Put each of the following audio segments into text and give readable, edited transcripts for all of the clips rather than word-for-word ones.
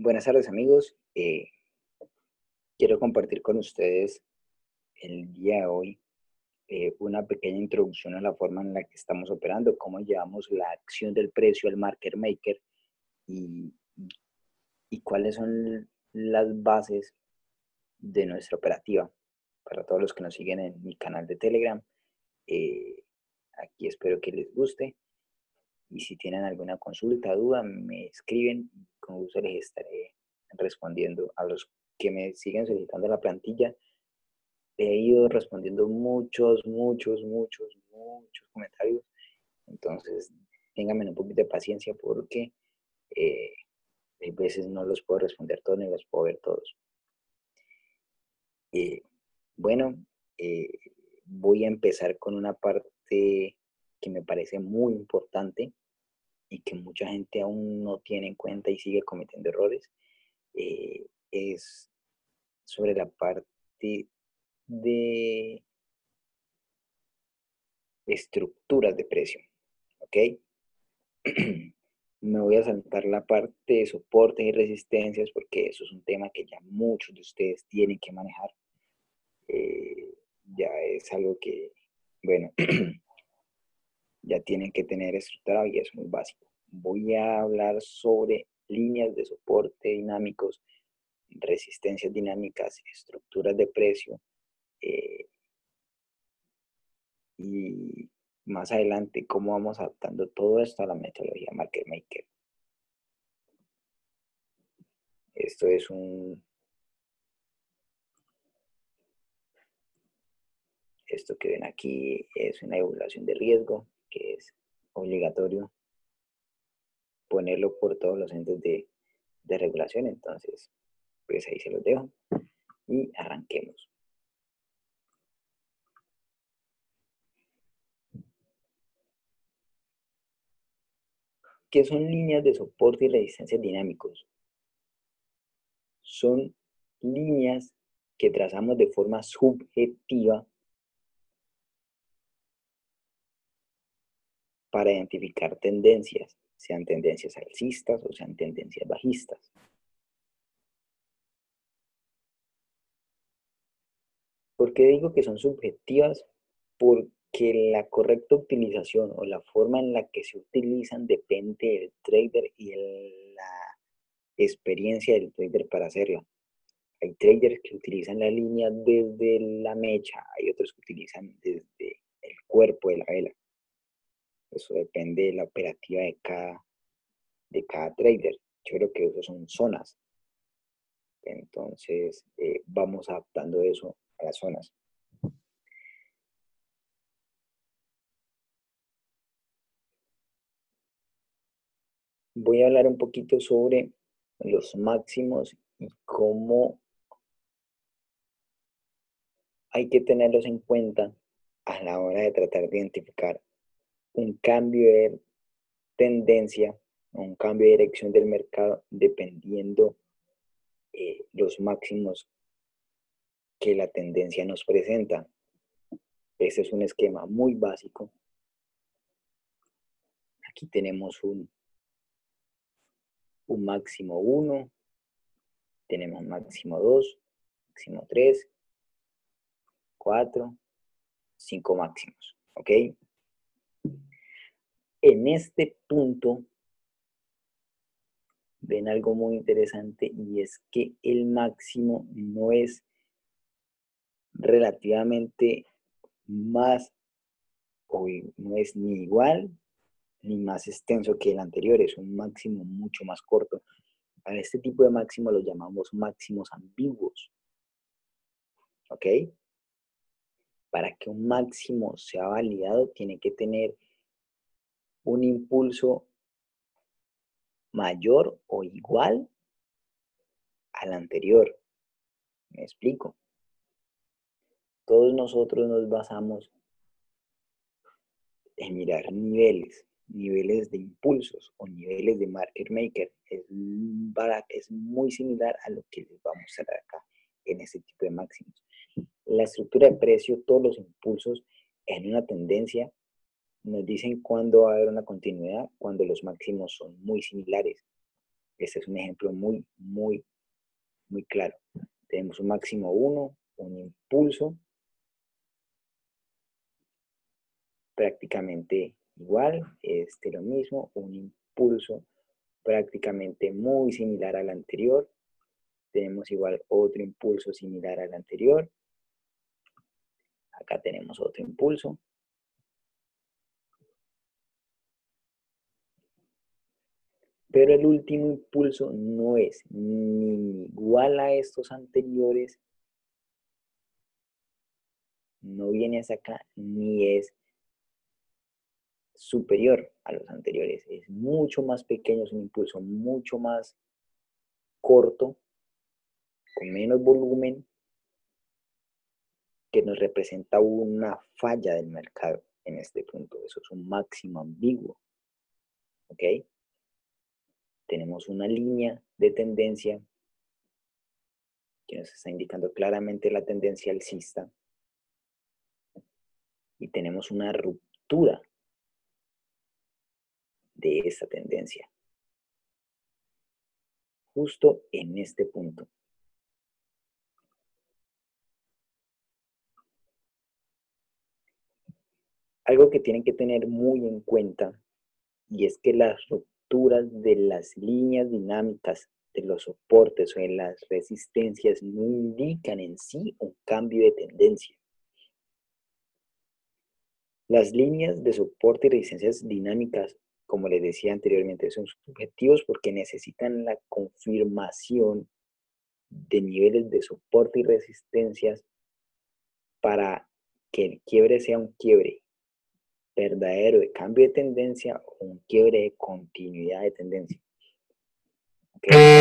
Buenas tardes amigos, quiero compartir con ustedes el día de hoy una pequeña introducción a la forma en la que estamos operando, cómo llevamos la acción del precio al market maker y, y cuáles son las bases de nuestra operativa. Para todos los que nos siguen en mi canal de Telegram, aquí espero que les guste y si tienen alguna consulta, duda, me escriben, con gusto les estaré respondiendo. A los que me siguen solicitando la plantilla, he ido respondiendo muchos comentarios, entonces ténganme un poquito de paciencia porque eh, a veces no los puedo responder todos ni los puedo ver todos. Eh, bueno, eh, voy a empezar con una parte que me parece muy importante y que mucha gente aún no tiene en cuenta y sigue cometiendo errores, es sobre la parte de estructuras de precio, ¿ok? Me voy a saltar la parte de soportes y resistencias porque eso es un tema que ya muchos de ustedes tienen que manejar. Ya es algo que, bueno, ya tienen que tener estructurado y es muy básico. Voy a hablar sobre líneas de soporte dinámicos, resistencias dinámicas, estructuras de precio eh, y más adelante cómo vamos adaptando todo esto a la metodología Market Maker. Esto es esto que ven aquí es una evaluación de riesgo que es obligatorio ponerlo por todos los entes de regulación. Entonces, pues ahí se los dejo y arranquemos. ¿Qué son líneas de soporte y resistencia dinámicos? Son líneas que trazamos de forma subjetiva para identificar tendencias, sean tendencias alcistas o sean tendencias bajistas. ¿Por qué digo que son subjetivas? Porque la correcta utilización o la forma en la que se utilizan depende del trader y de la experiencia del trader para hacerla. Hay traders que utilizan la línea desde la mecha, hay otros que utilizan desde el cuerpo de la vela. Eso depende de la operativa de cada trader. Yo creo que esos son zonas. Entonces, vamos adaptando eso a las zonas. Voy a hablar un poquito sobre los máximos y cómo hay que tenerlos en cuenta a la hora de tratar de identificar un cambio de tendencia, un cambio de dirección del mercado, dependiendo los máximos que la tendencia nos presenta. Este es un esquema muy básico. Aquí tenemos un máximo 1, tenemos máximo 2, máximo 3, 4, 5 máximos, ¿ok? En este punto ven algo muy interesante y es que el máximo no es relativamente más o no es ni igual ni más extenso que el anterior, es un máximo mucho más corto. A este tipo de máximo los llamamos máximos ambiguos, ¿ok? Para que un máximo sea validado tiene que tener un impulso mayor o igual al anterior. ¿Me explico? Todos nosotros nos basamos en mirar niveles de impulsos o niveles de market maker. Es muy similar a lo que les vamos a mostrar acá en este tipo de máximos. La estructura de precio, todos los impulsos en una tendencia nos dicen cuándo va a haber una continuidad, cuando los máximos son muy similares. Este es un ejemplo muy claro. Tenemos un máximo 1, un impulso prácticamente igual, lo mismo, un impulso prácticamente muy similar al anterior. Tenemos igual otro impulso similar al anterior. Acá tenemos otro impulso. Pero el último impulso no es ni igual a estos anteriores, no viene hacia acá, ni es superior a los anteriores. Es mucho más pequeño, es un impulso mucho más corto, con menos volumen, que nos representa una falla del mercado en este punto. Eso es un máximo ambiguo. ¿Ok? Tenemos una línea de tendencia que nos está indicando claramente la tendencia alcista y tenemos una ruptura de esa tendencia justo en este punto. Algo que tienen que tener muy en cuenta y es que las rupturas de las líneas dinámicas de los soportes o de las resistencias no indican en sí un cambio de tendencia. Las líneas de soporte y resistencias dinámicas, como les decía anteriormente, son subjetivos porque necesitan la confirmación de niveles de soporte y resistencias para que el quiebre sea un quiebre verdadero de cambio de tendencia o un quiebre de continuidad de tendencia. ¿Okay?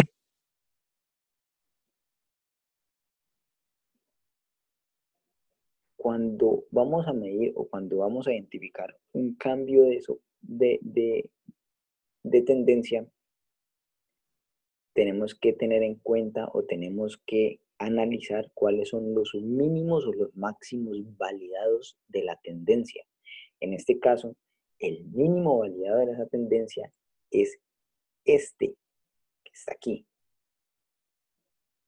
Cuando vamos a medir o cuando vamos a identificar un cambio de tendencia, tenemos que tener en cuenta o tenemos que analizar cuáles son los mínimos o los máximos validados de la tendencia. En este caso, el mínimo validado de esa tendencia es este, que está aquí,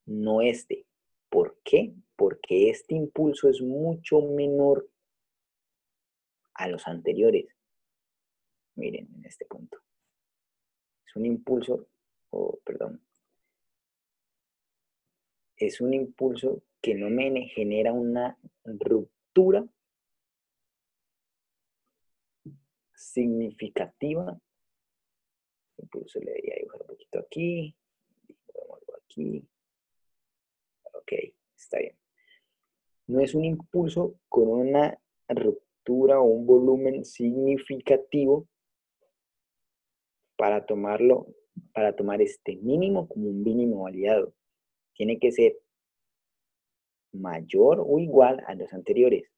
no este. ¿Por qué? Porque este impulso es mucho menor a los anteriores. Miren, en este punto. Es un impulso, perdón, es un impulso que no me genera una ruptura significativa. Impulso le debería dibujar un poquito aquí, aquí. Ok, está bien. No es un impulso con una ruptura o un volumen significativo para tomarlo, para tomar este mínimo como un mínimo validado. Tiene que ser mayor o igual a los anteriores.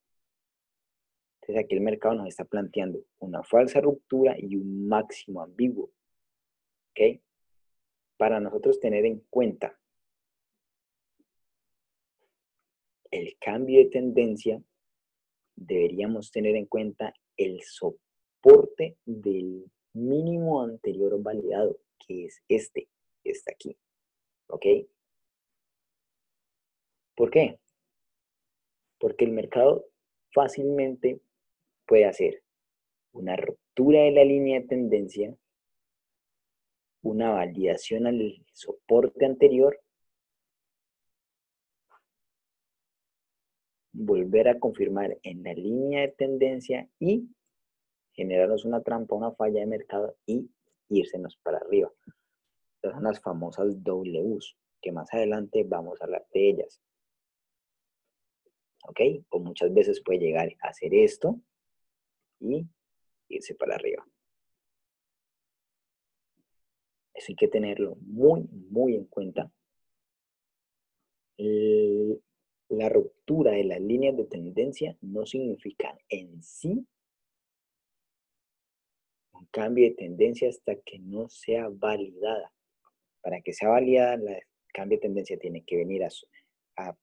Entonces aquí el mercado nos está planteando una falsa ruptura y un máximo ambiguo. ¿Ok? Para nosotros tener en cuenta el cambio de tendencia, deberíamos tener en cuenta el soporte del mínimo anterior validado, que es este, que está aquí. ¿Ok? ¿Por qué? Porque el mercado fácilmente puede hacer una ruptura de la línea de tendencia, una validación al soporte anterior, volver a confirmar en la línea de tendencia y generarnos una trampa, una falla de mercado y irsenos para arriba. Estas son las famosas Ws, que más adelante vamos a hablar de ellas. ¿Ok? O muchas veces puede llegar a hacer esto y irse para arriba. Eso hay que tenerlo muy en cuenta. La ruptura de las líneas de tendencia no significa en sí un cambio de tendencia hasta que no sea validada. Para que sea validada, el cambio de tendencia tiene que venir a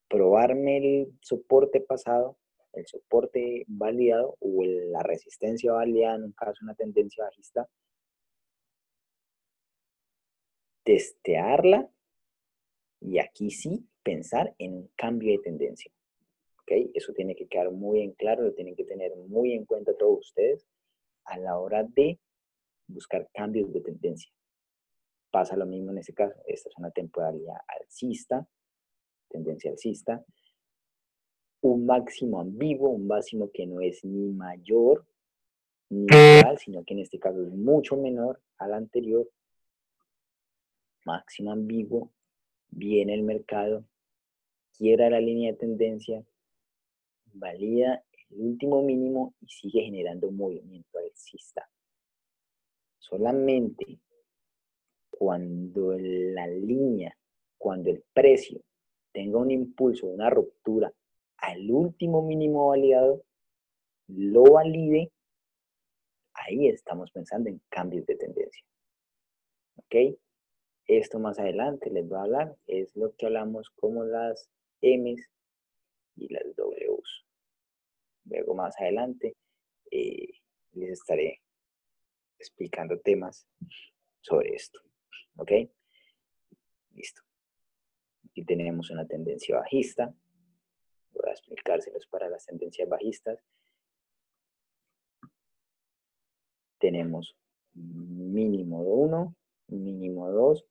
probarme el soporte pasado, el soporte validado o la resistencia validada en un caso de una tendencia bajista, testearla y aquí sí pensar en un cambio de tendencia. ¿Ok? Eso tiene que quedar muy en claro, lo tienen que tener muy en cuenta todos ustedes a la hora de buscar cambios de tendencia. Pasa lo mismo en este caso. Esta es una temporalidad alcista, tendencia alcista. Un máximo ambiguo, un máximo que no es ni mayor ni igual, sino que en este caso es mucho menor al anterior. Máximo ambiguo, viene el mercado, quiebra la línea de tendencia, valida el último mínimo y sigue generando movimiento alcista. Solamente cuando la línea, cuando el precio tenga un impulso, una ruptura al último mínimo validado, lo valide, ahí estamos pensando en cambios de tendencia. ¿Ok? Esto más adelante les voy a hablar, es lo que hablamos como las M's y las W's. Luego más adelante les estaré explicando temas sobre esto. ¿Ok? Listo. Aquí tenemos una tendencia bajista. Voy a explicárselos para las tendencias bajistas. Tenemos mínimo 1, mínimo 2,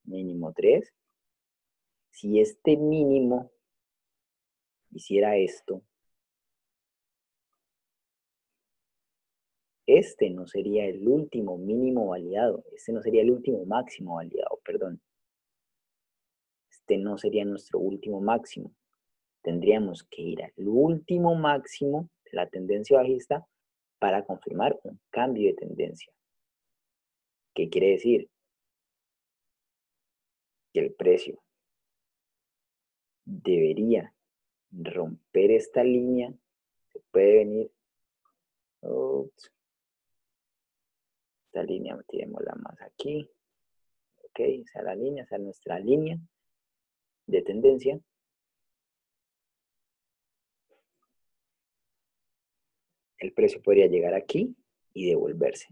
mínimo 3. Si este mínimo hiciera esto, este no sería el último mínimo validado, este no sería el último máximo validado, perdón. Este no sería nuestro último máximo. Tendríamos que ir al último máximo de la tendencia bajista para confirmar un cambio de tendencia. ¿Qué quiere decir? Que el precio debería romper esta línea. Se puede venir, ups, esta línea, tiremosla más aquí. Ok, esa es la línea, esa es nuestra línea de tendencia. El precio podría llegar aquí y devolverse.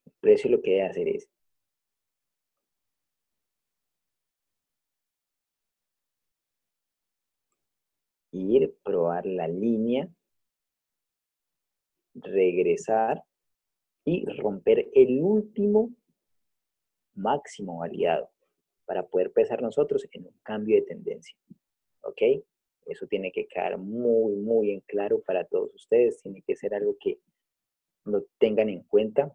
El precio lo que debe hacer es ir, probar la línea, regresar y romper el último máximo validado para poder pensar nosotros en un cambio de tendencia. ¿Ok? Eso tiene que quedar muy, muy en claro para todos ustedes. Tiene que ser algo que lo tengan en cuenta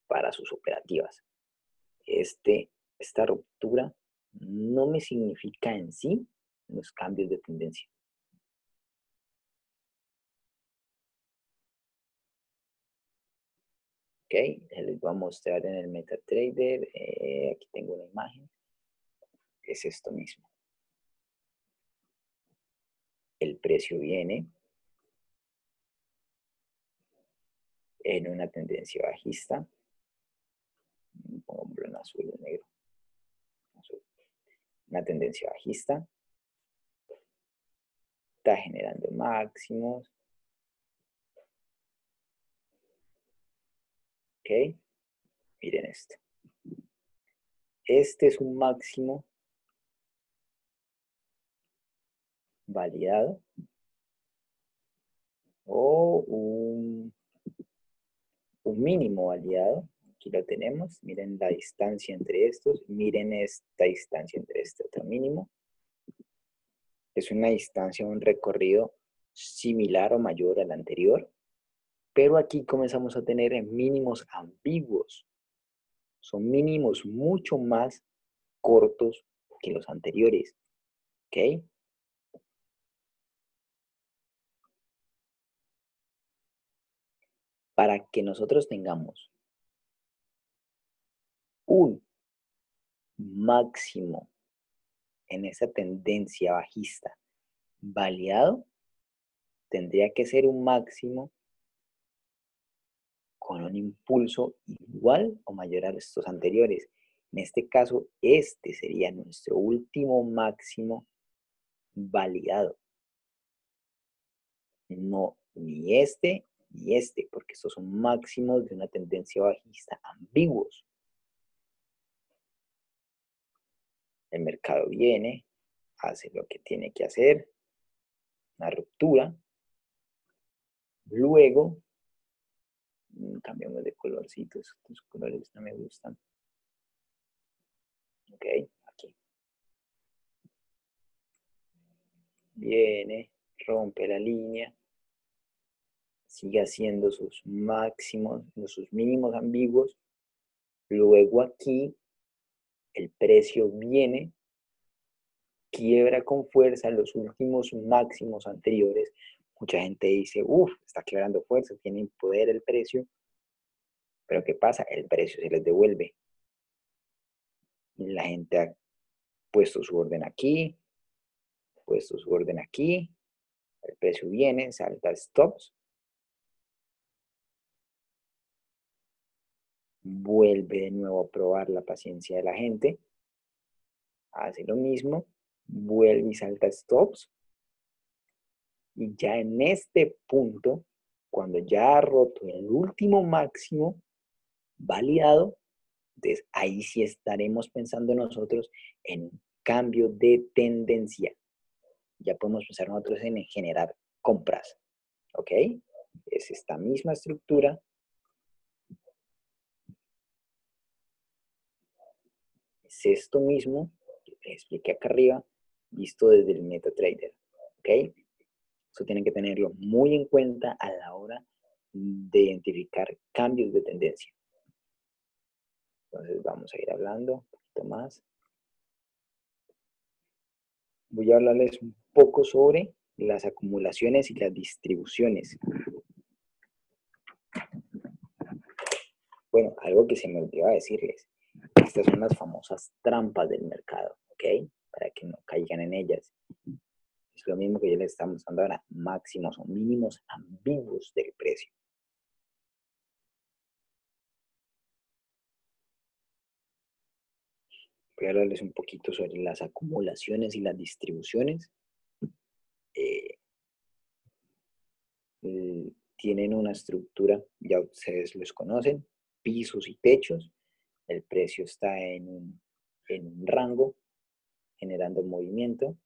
para sus operativas. Esta ruptura no me significa en sí los cambios de tendencia. Ok, les voy a mostrar en el MetaTrader. Aquí tengo una imagen. Es esto mismo. El precio viene en una tendencia bajista. Pongámoslo en azul o negro. Azul. Una tendencia bajista. Está generando máximos. Ok, miren esto. Este es un máximo validado o un mínimo validado. Aquí lo tenemos. Miren la distancia entre estos. Miren esta distancia entre este otro mínimo. Es una distancia, un recorrido similar o mayor al anterior. Pero aquí comenzamos a tener mínimos ambiguos. Son mínimos mucho más cortos que los anteriores. ¿Ok? Para que nosotros tengamos un máximo en esa tendencia bajista validado, tendría que ser un máximo con un impulso igual o mayor a estos anteriores. En este caso, este sería nuestro último máximo validado. No, ni este, porque estos son máximos de una tendencia bajista ambiguos. El mercado viene, hace lo que tiene que hacer, una ruptura. Luego, cambiamos de colorcitos, estos colores no me gustan. Ok, aquí. Viene, rompe la línea, sigue haciendo sus máximos, sus mínimos ambiguos. Luego aquí, el precio viene, quiebra con fuerza los últimos máximos anteriores. Mucha gente dice, uff, está quebrando fuerza, tiene poder el precio. Pero ¿qué pasa? El precio se les devuelve. La gente ha puesto su orden aquí, puesto su orden aquí, el precio viene, salta stops, vuelve de nuevo a probar la paciencia de la gente, hace lo mismo, vuelve y salta stops, y ya en este punto, cuando ya ha roto el último máximo validado, entonces ahí sí estaremos pensando nosotros en cambio de tendencia. Ya podemos pensar nosotros en generar compras, ¿ok? Es esta misma estructura. Es esto mismo que les expliqué acá arriba, visto desde el MetaTrader, ¿ok? Eso tienen que tenerlo muy en cuenta a la hora de identificar cambios de tendencia. Entonces vamos a ir hablando un poquito más. Voy a hablarles un poco sobre las acumulaciones y las distribuciones. Bueno, algo que se me olvidó decirles. Estas son las famosas trampas del mercado, ¿ok? Para que no caigan en ellas. Es lo mismo que yo les estaba mostrando ahora, máximos o mínimos ambiguos del precio. Voy a hablarles un poquito sobre las acumulaciones y las distribuciones. Eh, Tienen una estructura, ya ustedes los conocen, pisos y techos. El precio está en un rango, generando movimiento.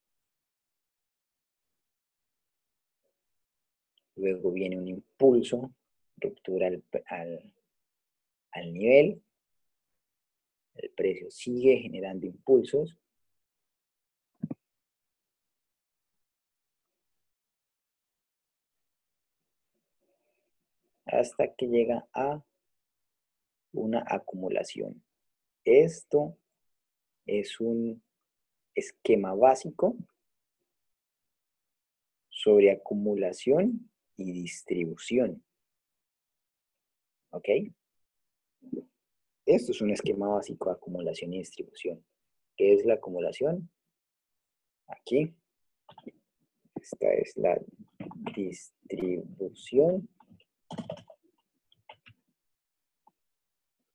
Luego viene un impulso, ruptura al nivel. El precio sigue generando impulsos. Hasta que llega a una acumulación. Esto es un esquema básico sobre acumulación y distribución. ¿Ok? Esto es un esquema básico de acumulación y distribución. ¿Qué es la acumulación? Aquí. Esta es la distribución.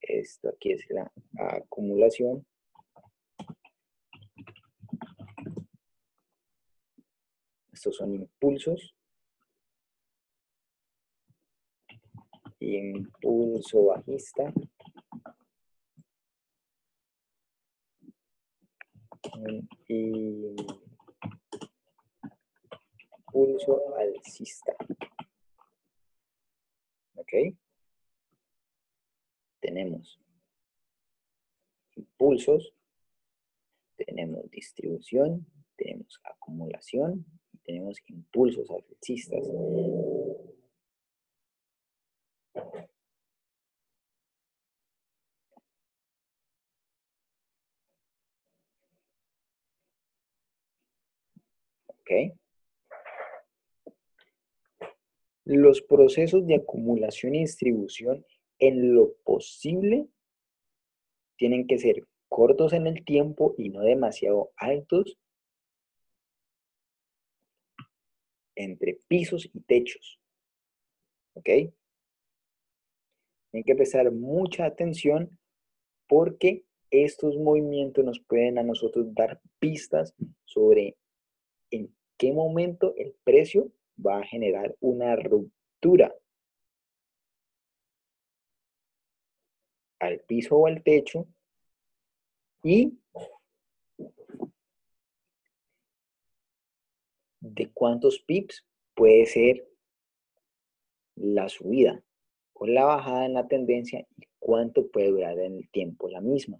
Esto aquí es la acumulación. Estos son impulsos. Impulso bajista. Y impulso alcista. ¿Ok? Tenemos impulsos, tenemos distribución, tenemos acumulación y tenemos impulsos alcistas. ¿Ok? Los procesos de acumulación y distribución, en lo posible, tienen que ser cortos en el tiempo y no demasiado altos entre pisos y techos. ¿Ok? Tienen que prestar mucha atención porque estos movimientos nos pueden a nosotros dar pistas sobre en qué momento el precio va a generar una ruptura al piso o al techo y de cuántos pips puede ser la subida o la bajada en la tendencia y cuánto puede durar en el tiempo la misma.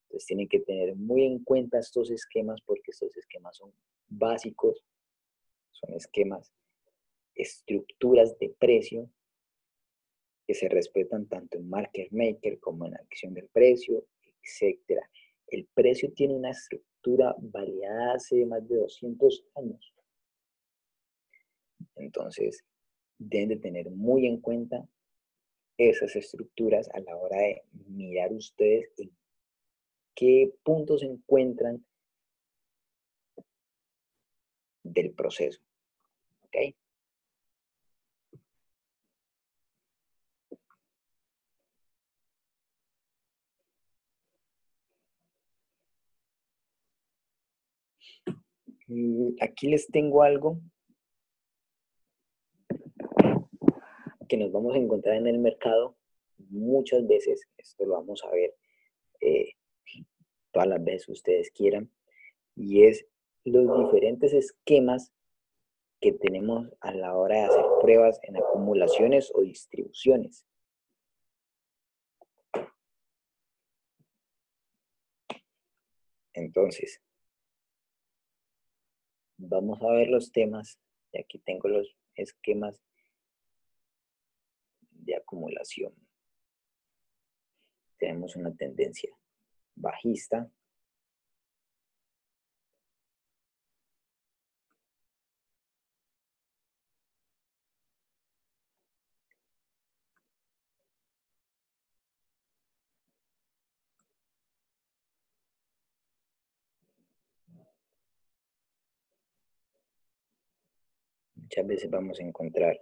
Entonces tienen que tener muy en cuenta estos esquemas porque estos esquemas son básicos, son esquemas, estructuras de precio que se respetan tanto en market maker como en acción del precio, etcétera. El precio tiene una estructura validada hace más de 200 años. Entonces, deben de tener muy en cuenta esas estructuras a la hora de mirar ustedes en qué puntos se encuentran del proceso. ¿Ok? Aquí les tengo algo que nos vamos a encontrar en el mercado muchas veces. Esto lo vamos a ver eh, todas las veces que ustedes quieran. Y es los diferentes esquemas que tenemos a la hora de hacer pruebas en acumulaciones o distribuciones. Entonces, vamos a ver los temas. Y aquí tengo los esquemas de acumulación. Tenemos una tendencia bajista. Muchas veces vamos a encontrar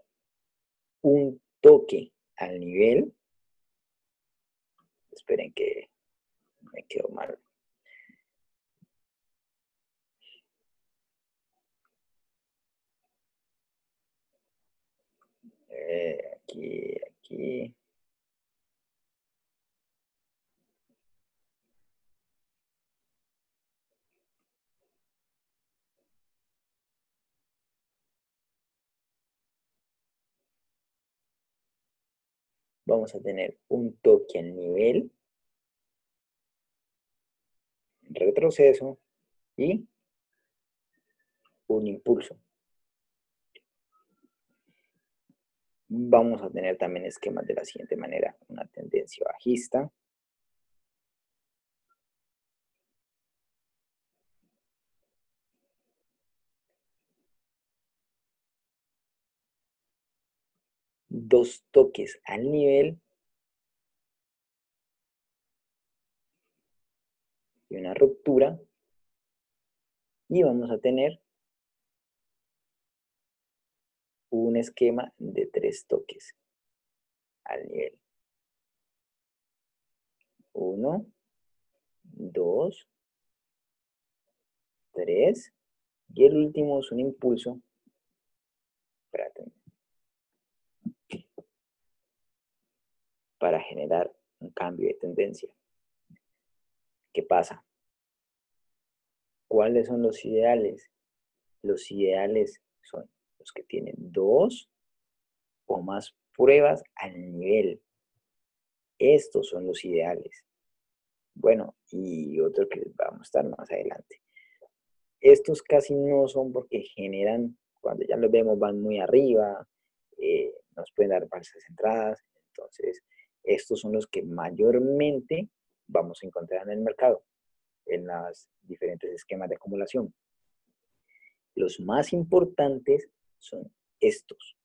un toque al nivel. Esperen que me quedó mal. Aquí. Vamos a tener un toque al nivel, retroceso y un impulso. Vamos a tener también esquemas de la siguiente manera. Una tendencia bajista. Dos toques al nivel y una ruptura. Y vamos a tener un esquema de 3 toques al nivel. 1, 2, 3. Y el último es un impulso. Para generar un cambio de tendencia. ¿Qué pasa? ¿Cuáles son los ideales? Los ideales son los que tienen 2 o más pruebas al nivel. Estos son los ideales. Bueno, y otro que les va a mostrar más adelante. Estos casi no son porque generan, cuando ya los vemos, van muy arriba, nos pueden dar falsas entradas. Entonces, estos son los que mayormente vamos a encontrar en el mercado, en los diferentes esquemas de acumulación. Los más importantes son estos,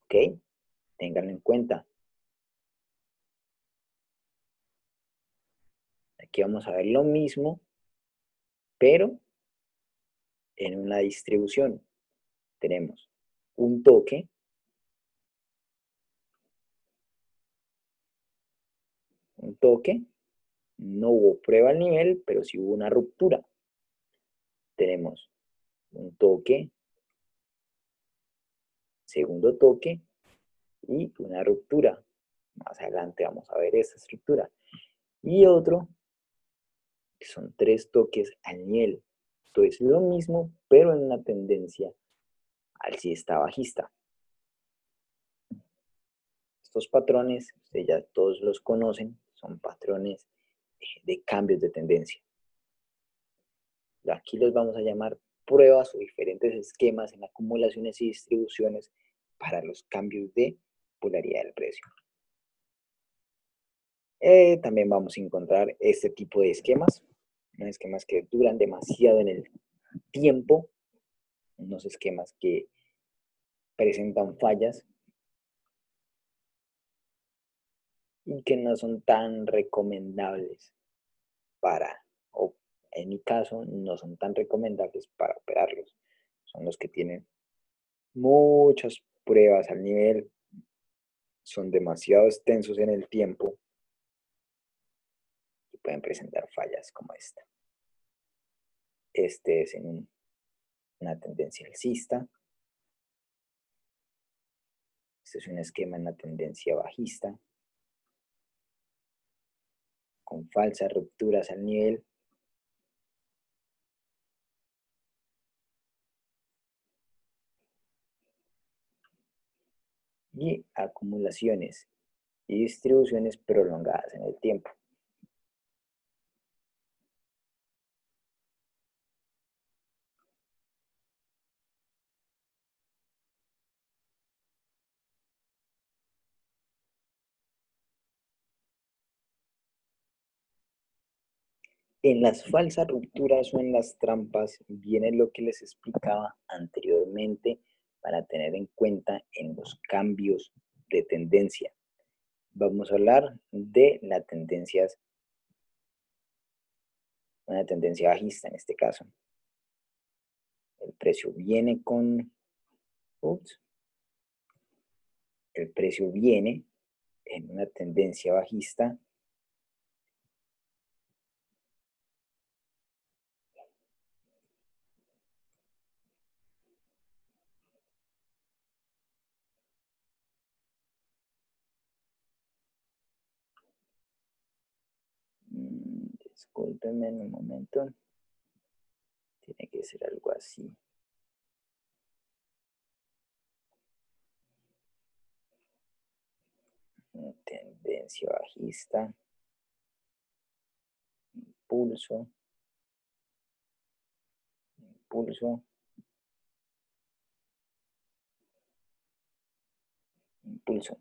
¿ok? Ténganlo en cuenta. Aquí vamos a ver lo mismo, pero en una distribución. Tenemos un toque, no hubo prueba al nivel, pero sí hubo una ruptura. Tenemos un toque, segundo toque y una ruptura. Más adelante vamos a ver esa estructura. Y otro, que son 3 toques al nivel. Esto es lo mismo, pero en una tendencia alcista bajista. Estos patrones, ustedes ya todos los conocen, son patrones de cambios de tendencia. Aquí los vamos a llamar pruebas o diferentes esquemas en acumulaciones y distribuciones para los cambios de polaridad del precio. También vamos a encontrar este tipo de esquemas, unos esquemas que duran demasiado en el tiempo, unos esquemas que presentan fallas y que no son tan recomendables para, o en mi caso, no son tan recomendables para operarlos. Son los que tienen muchas pruebas al nivel, son demasiado extensos en el tiempo y pueden presentar fallas como esta. Este es en una tendencia alcista. Este es un esquema en una tendencia bajista, con falsas rupturas al nivel. Y acumulaciones y distribuciones prolongadas en el tiempo. En las falsas rupturas o en las trampas viene lo que les explicaba anteriormente para tener en cuenta en los cambios de tendencia. Vamos a hablar de las tendencias, una tendencia bajista en este caso. El precio viene con, el precio viene en una tendencia bajista discúlpenme un momento, tiene que ser algo así. Una tendencia bajista, impulso, impulso, impulso.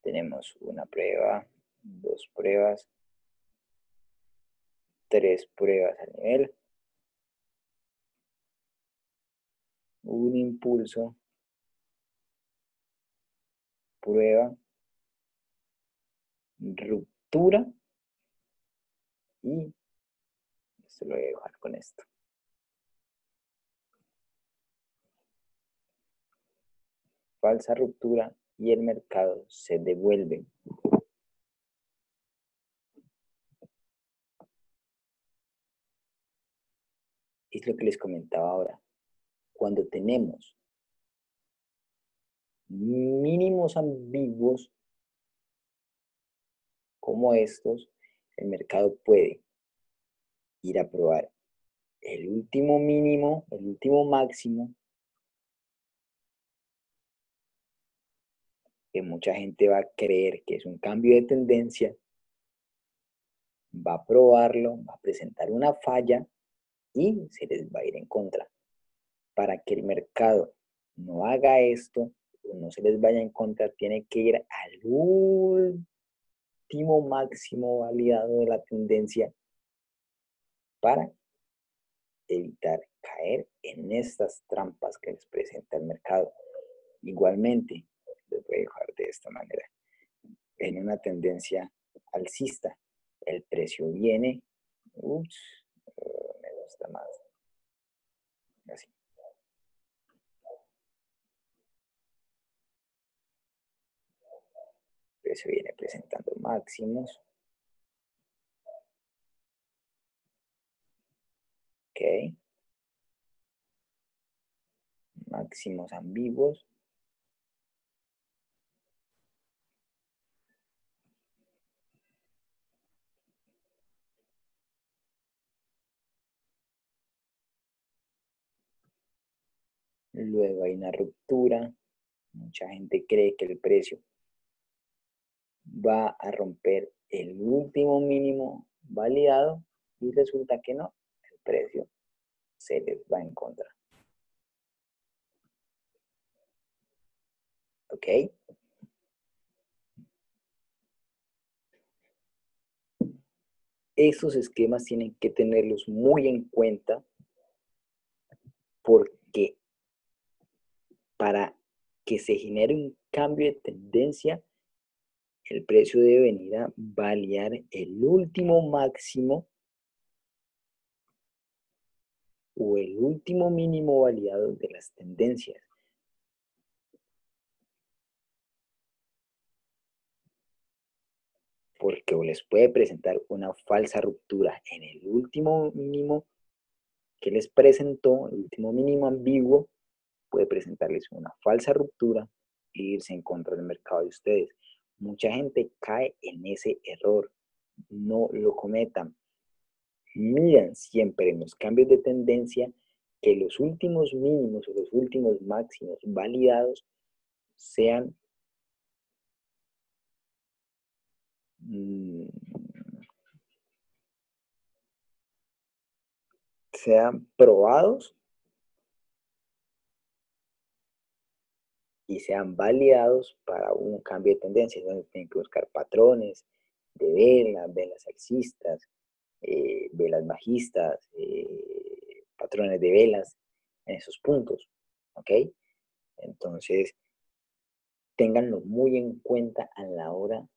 Tenemos una prueba, dos pruebas, tres pruebas a nivel, un impulso, prueba, ruptura y esto lo voy a dejar con esto. Falsa ruptura y el mercado se devuelve. Es lo que les comentaba ahora. Cuando tenemos mínimos ambiguos como estos, el mercado puede ir a probar el último mínimo, el último máximo, que mucha gente va a creer que es un cambio de tendencia, va a probarlo, va a presentar una falla y se les va a ir en contra. Para que el mercado no haga esto, o no se les vaya en contra, tiene que ir al último máximo validado de la tendencia para evitar caer en estas trampas que les presenta el mercado. Igualmente, les voy a dejar de esta manera. En una tendencia alcista, el precio viene, me gusta más, así. El precio viene presentando máximos. Ok. Máximos ambiguos. luego hay una ruptura, mucha gente cree que el precio va a romper el último mínimo validado y resulta que no, el precio se les va en contra. ¿Ok? Esos esquemas tienen que tenerlos muy en cuenta porque para que se genere un cambio de tendencia, el precio debe venir a validar el último máximo o el último mínimo validado de las tendencias. Porque o les puede presentar una falsa ruptura en el último mínimo que les presentó, el último mínimo ambiguo, puede presentarles una falsa ruptura e irse en contra del mercado de ustedes. Mucha gente cae en ese error. No lo cometan. Miran siempre en los cambios de tendencia que los últimos mínimos o los últimos máximos validados sean sean probados y sean validados para un cambio de tendencia. Entonces tienen que buscar patrones de velas, velas alcistas, velas bajistas, patrones de velas en esos puntos. ¿Ok? Entonces, ténganlo muy en cuenta a la hora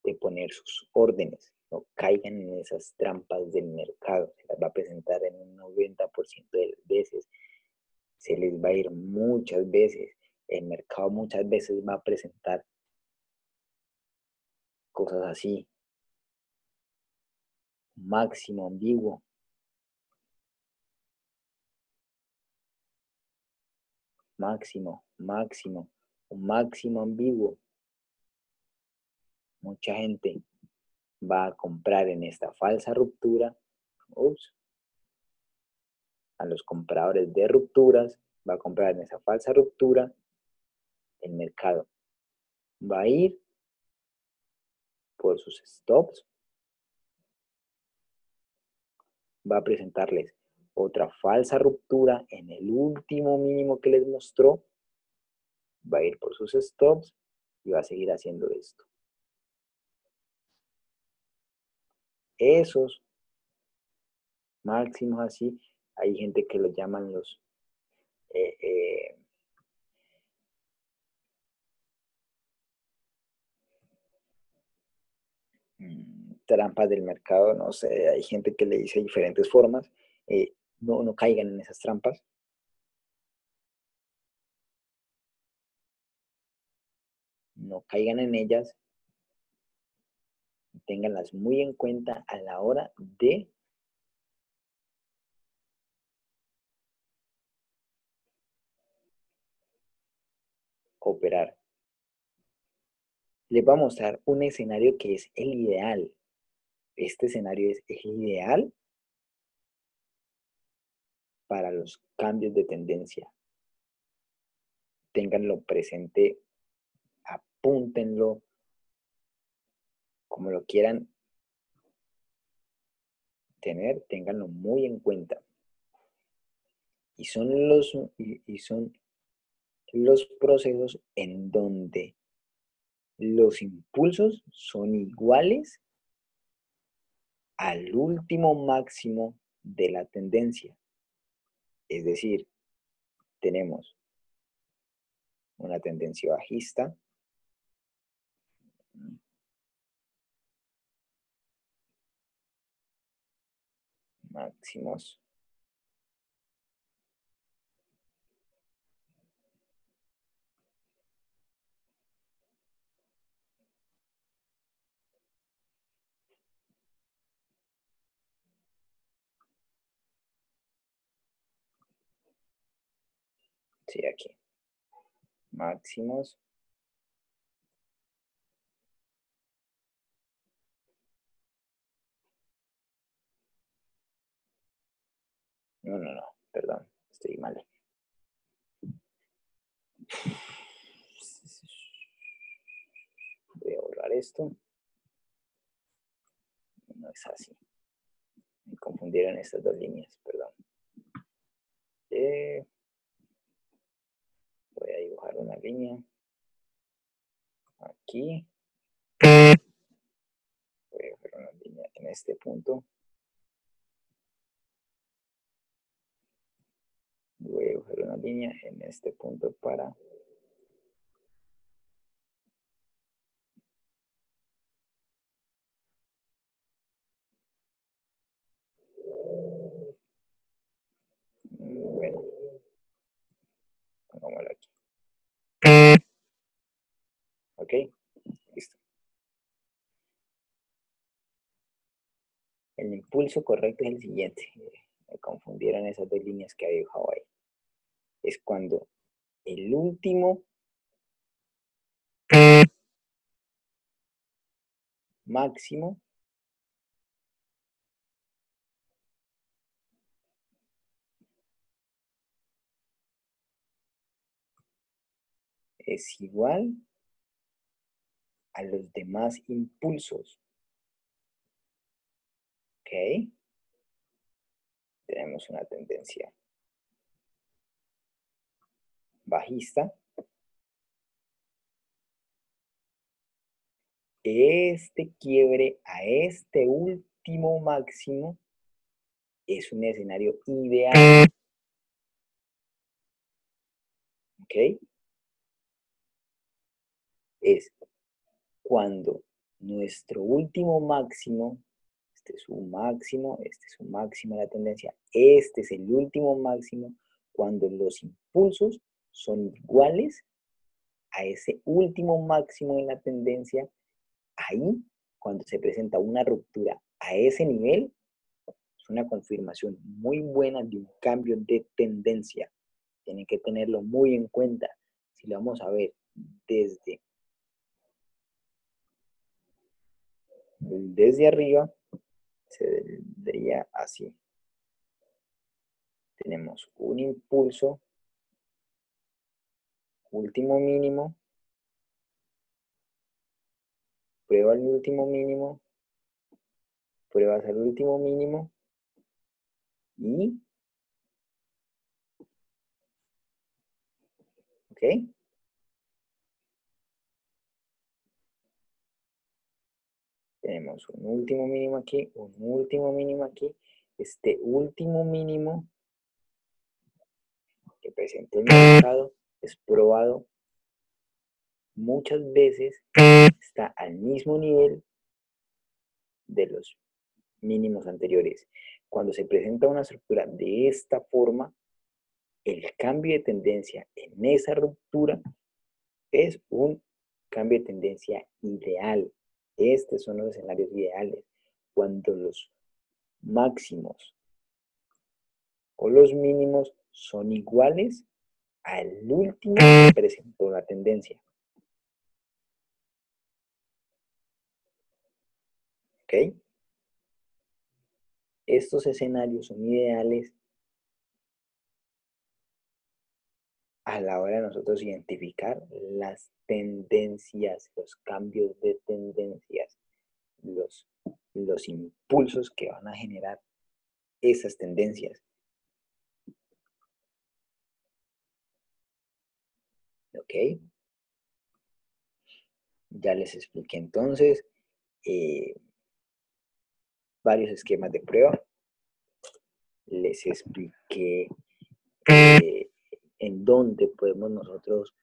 de poner sus órdenes. No caigan en esas trampas del mercado. Se las va a presentar en un 90% de las veces. Se les va a ir muchas veces. El mercado muchas veces va a presentar cosas así. Máximo ambiguo. Máximo, máximo, máximo ambiguo. Mucha gente va a comprar en esta falsa ruptura. Ups, a los compradores de rupturas, va a comprar en esa falsa ruptura, el mercado va a ir por sus stops, va a presentarles otra falsa ruptura en el último mínimo que les mostró, va a ir por sus stops y va a seguir haciendo esto. Esos máximos así, hay gente que los llaman los eh, eh, trampas del mercado, no sé, hay gente que le dice diferentes formas, no caigan en esas trampas, no caigan en ellas, ténganlas muy en cuenta a la hora de operar. Les voy a mostrar un escenario que es el ideal. Este escenario es el ideal para los cambios de tendencia. Ténganlo presente, apúntenlo, como lo quieran tener, ténganlo muy en cuenta. Y son los procesos en donde los impulsos son iguales al último máximo de la tendencia. Es decir, tenemos una tendencia bajista, máximos, sí, aquí, máximos, no, perdón, estoy mal. esto. No es así. Me confundieron estas dos líneas, perdón. Voy a dibujar una línea. Aquí. Voy a dibujar una línea en este punto. Voy a dibujar una línea en este punto para bueno, pongámoslo aquí. Ok, listo. El impulso correcto es el siguiente. Me confundieron esas dos líneas que había dibujado ahí. Es cuando el último máximo es igual a los demás impulsos. Ok, tenemos una tendencia bajista. Este quiebre a este último máximo es un escenario ideal. ¿Ok? Es cuando nuestro último máximo, este es un máximo, este es un máximo de la tendencia, este es el último máximo, cuando los impulsos son iguales a ese último máximo de la tendencia, ahí, cuando se presenta una ruptura a ese nivel, es una confirmación muy buena de un cambio de tendencia. Tienen que tenerlo muy en cuenta. Si lo vamos a ver desde arriba, se vería así. Tenemos un impulso, último mínimo, prueba el último mínimo, pruebas al último mínimo y, ¿ok? Tenemos un último mínimo aquí, un último mínimo aquí. Este último mínimo que presenta el mercado es probado muchas veces, está al mismo nivel de los mínimos anteriores. Cuando se presenta una estructura de esta forma, el cambio de tendencia en esa ruptura es un cambio de tendencia ideal. Estos son los escenarios ideales. Cuando los máximos o los mínimos son iguales al último que presentó la tendencia. ¿Ok? Estos escenarios son ideales a la hora de nosotros identificar las tendencias, los cambios de tendencias, los impulsos que van a generar esas tendencias. ¿Ok? Ya les expliqué entonces varios esquemas de prueba. Les expliqué en dónde podemos nosotros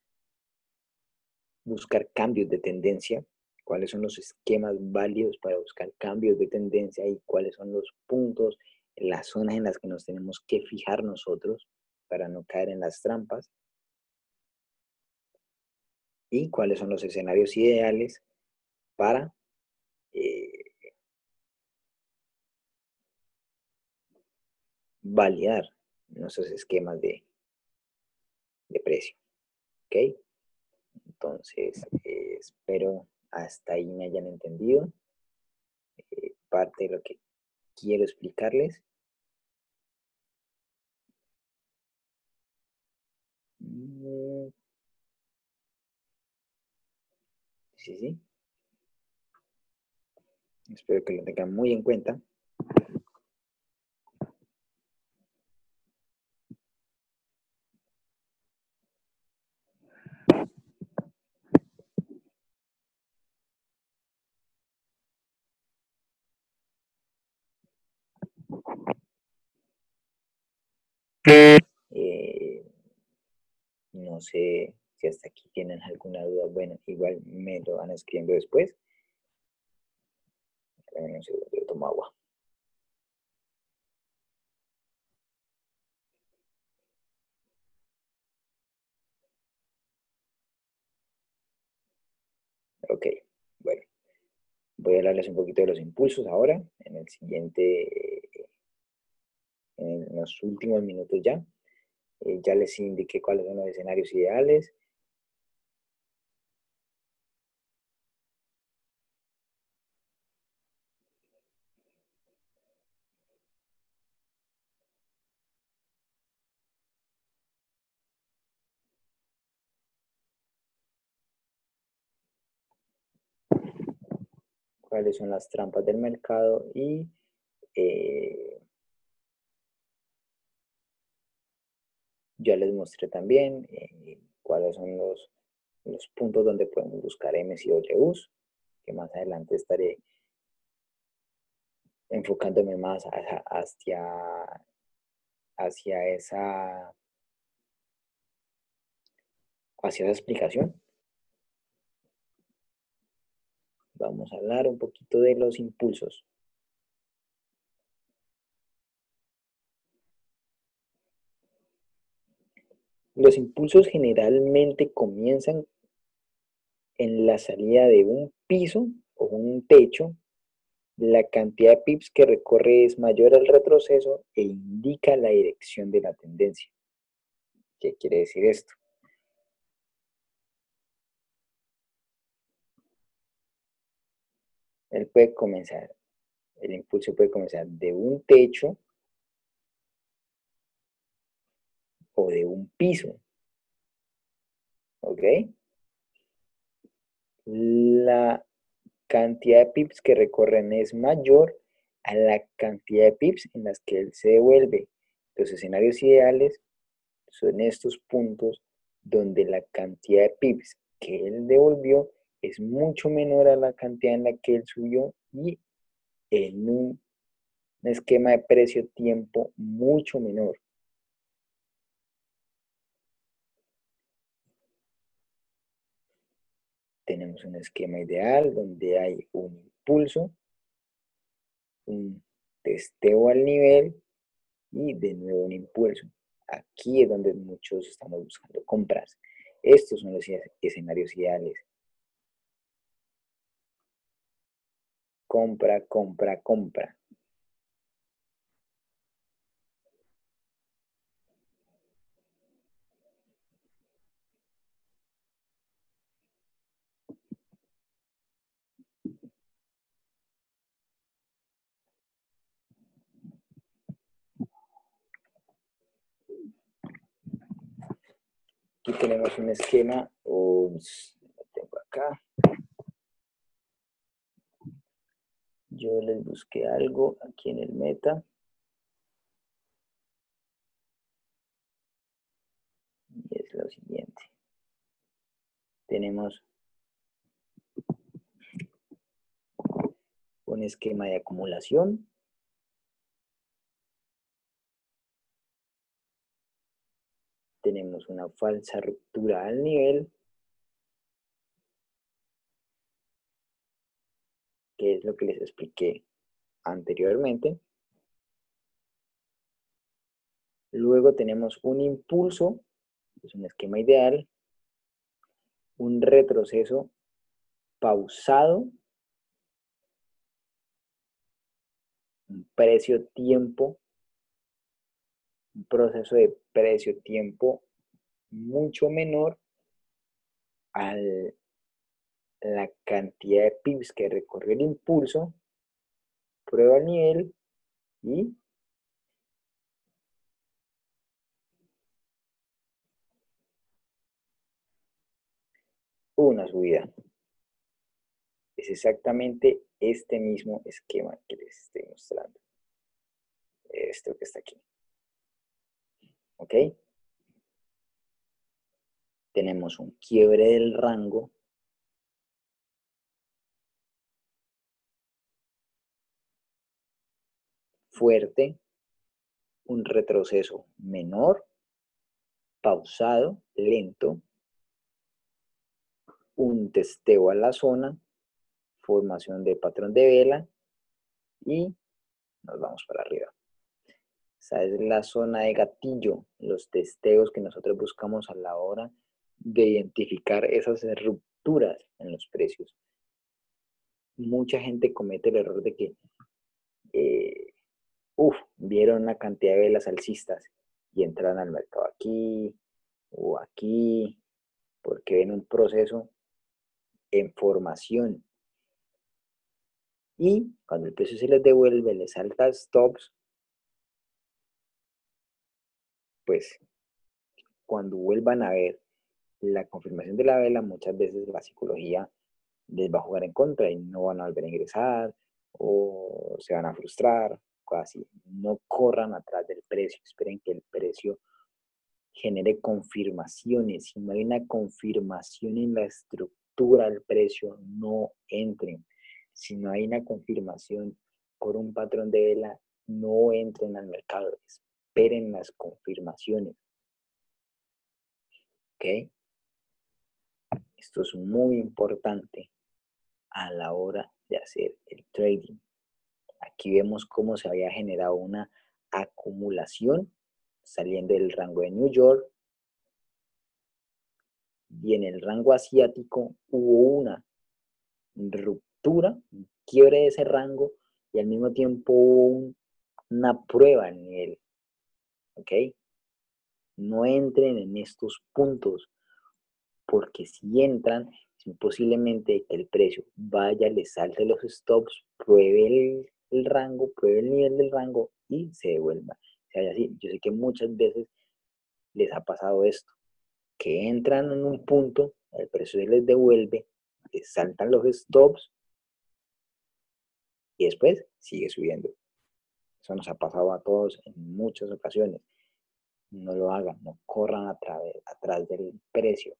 buscar cambios de tendencia, cuáles son los esquemas válidos para buscar cambios de tendencia y cuáles son los puntos, las zonas en las que nos tenemos que fijar nosotros para no caer en las trampas y cuáles son los escenarios ideales para validar nuestros esquemas de precio. ¿Ok? Entonces, espero hasta ahí me hayan entendido parte de lo que quiero explicarles. Sí, sí. Espero que lo tengan muy en cuenta. No sé si hasta aquí tienen alguna duda. Bueno, igual me lo van escribiendo después. Un segundo, yo tomo agua. Ok, bueno, voy a hablarles un poquito de los impulsos ahora, en el siguiente, en los últimos minutos ya. Ya les indiqué cuáles son los escenarios ideales. Cuáles son las trampas del mercado y ya les mostré también cuáles son los puntos donde podemos buscar M's y W's, que más adelante estaré enfocándome más hacia esa explicación. Vamos a hablar un poquito de los impulsos. Los impulsos generalmente comienzan en la salida de un piso o un techo. La cantidad de pips que recorre es mayor al retroceso e indica la dirección de la tendencia. ¿Qué quiere decir esto? Él puede comenzar, el impulso puede comenzar de un techo o de un piso, ¿ok? La cantidad de pips que recorren es mayor a la cantidad de pips en las que él se devuelve. Los escenarios ideales son estos puntos donde la cantidad de pips que él devolvió es mucho menor a la cantidad en la que él subió y en un esquema de precio-tiempo mucho menor. Tenemos un esquema ideal donde hay un impulso, un testeo al nivel y de nuevo un impulso. Aquí es donde muchos estamos buscando compras. Estos son los escenarios ideales. Compra, compra, compra. Aquí tenemos un esquema, lo tengo acá. Yo les busqué algo aquí en el meta. Y es lo siguiente. Tenemos un esquema de acumulación. Tenemos una falsa ruptura al nivel, que es lo que les expliqué anteriormente. Luego tenemos un impulso, es un esquema ideal, un retroceso pausado, un precio-tiempo, un proceso de precio-tiempo mucho menor a la cantidad de pips que recorrió el impulso, prueba el nivel y una subida. Es exactamente este mismo esquema que les estoy mostrando. Esto que está aquí. ¿Ok? Tenemos un quiebre del rango fuerte, un retroceso menor, pausado, lento, un testeo a la zona, formación de patrón de vela y nos vamos para arriba. Esa es la zona de gatillo, los testeos que nosotros buscamos a la hora de identificar esas rupturas en los precios. Mucha gente comete el error de que vieron una cantidad de velas alcistas y entran al mercado aquí o aquí porque ven un proceso en formación y cuando el precio se les devuelve, les salta stops, pues cuando vuelvan a ver la confirmación de la vela, muchas veces la psicología les va a jugar en contra y no van a volver a ingresar o se van a frustrar, cosas así. No corran atrás del precio, esperen que el precio genere confirmaciones. Si no hay una confirmación en la estructura del precio, no entren. Si no hay una confirmación por un patrón de vela, no entren al mercado. Esperen las confirmaciones. ¿Ok? Esto es muy importante a la hora de hacer el trading. Aquí vemos cómo se había generado una acumulación saliendo del rango de New York y en el rango asiático hubo una ruptura, un quiebre de ese rango y al mismo tiempo hubo una prueba en nivel. ¿Ok? No entren en estos puntos porque si entran es posiblemente que el precio vaya, les salte los stops, pruebe el rango, pruebe el nivel del rango y se devuelva. O sea, así, yo sé que muchas veces les ha pasado esto, que entran en un punto, el precio se les devuelve, les saltan los stops y después sigue subiendo. Eso nos ha pasado a todos en muchas ocasiones. No lo hagan, no corran atrás del precio.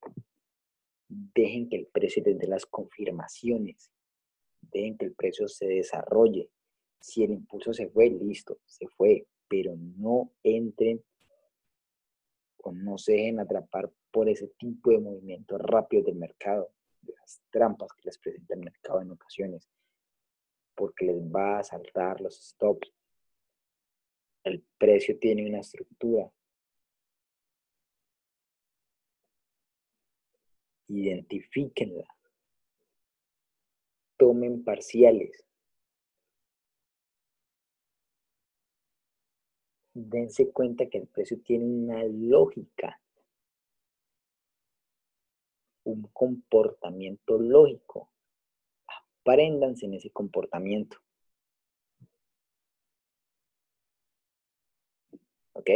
Dejen que el precio les dé las confirmaciones. Dejen que el precio se desarrolle. Si el impulso se fue, listo, se fue. Pero no entren o no se dejen atrapar por ese tipo de movimientos rápidos del mercado, de las trampas que les presenta el mercado en ocasiones, porque les va a saltar los stops. El precio tiene una estructura. Identifíquenla. Tomen parciales. Dense cuenta que el precio tiene una lógica, un comportamiento lógico. Apréndanse en ese comportamiento. ¿Ok?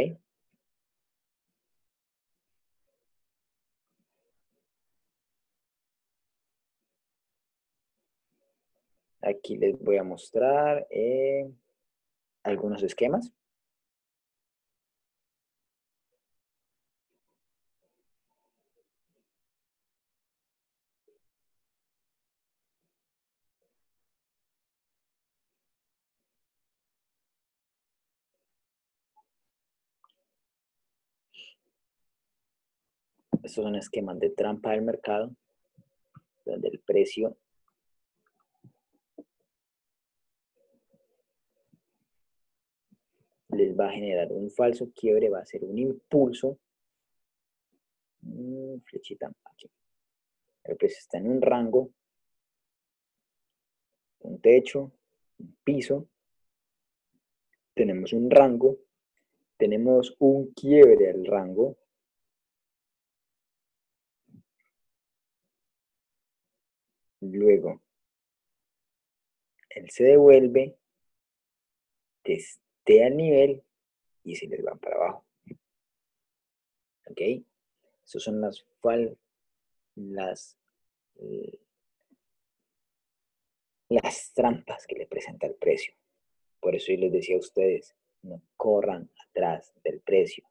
Aquí les voy a mostrar algunos esquemas. Estos son esquemas de trampa del mercado, donde el precio les va a generar un falso quiebre, va a ser un impulso, flechita aquí. El precio está en un rango, un techo, un piso, tenemos un rango, tenemos un quiebre al rango, luego él se devuelve, testea el nivel y se les van para abajo. ¿Ok? Esas son las las trampas que le presenta el precio. Por eso yo les decía a ustedes, no corran atrás del precio.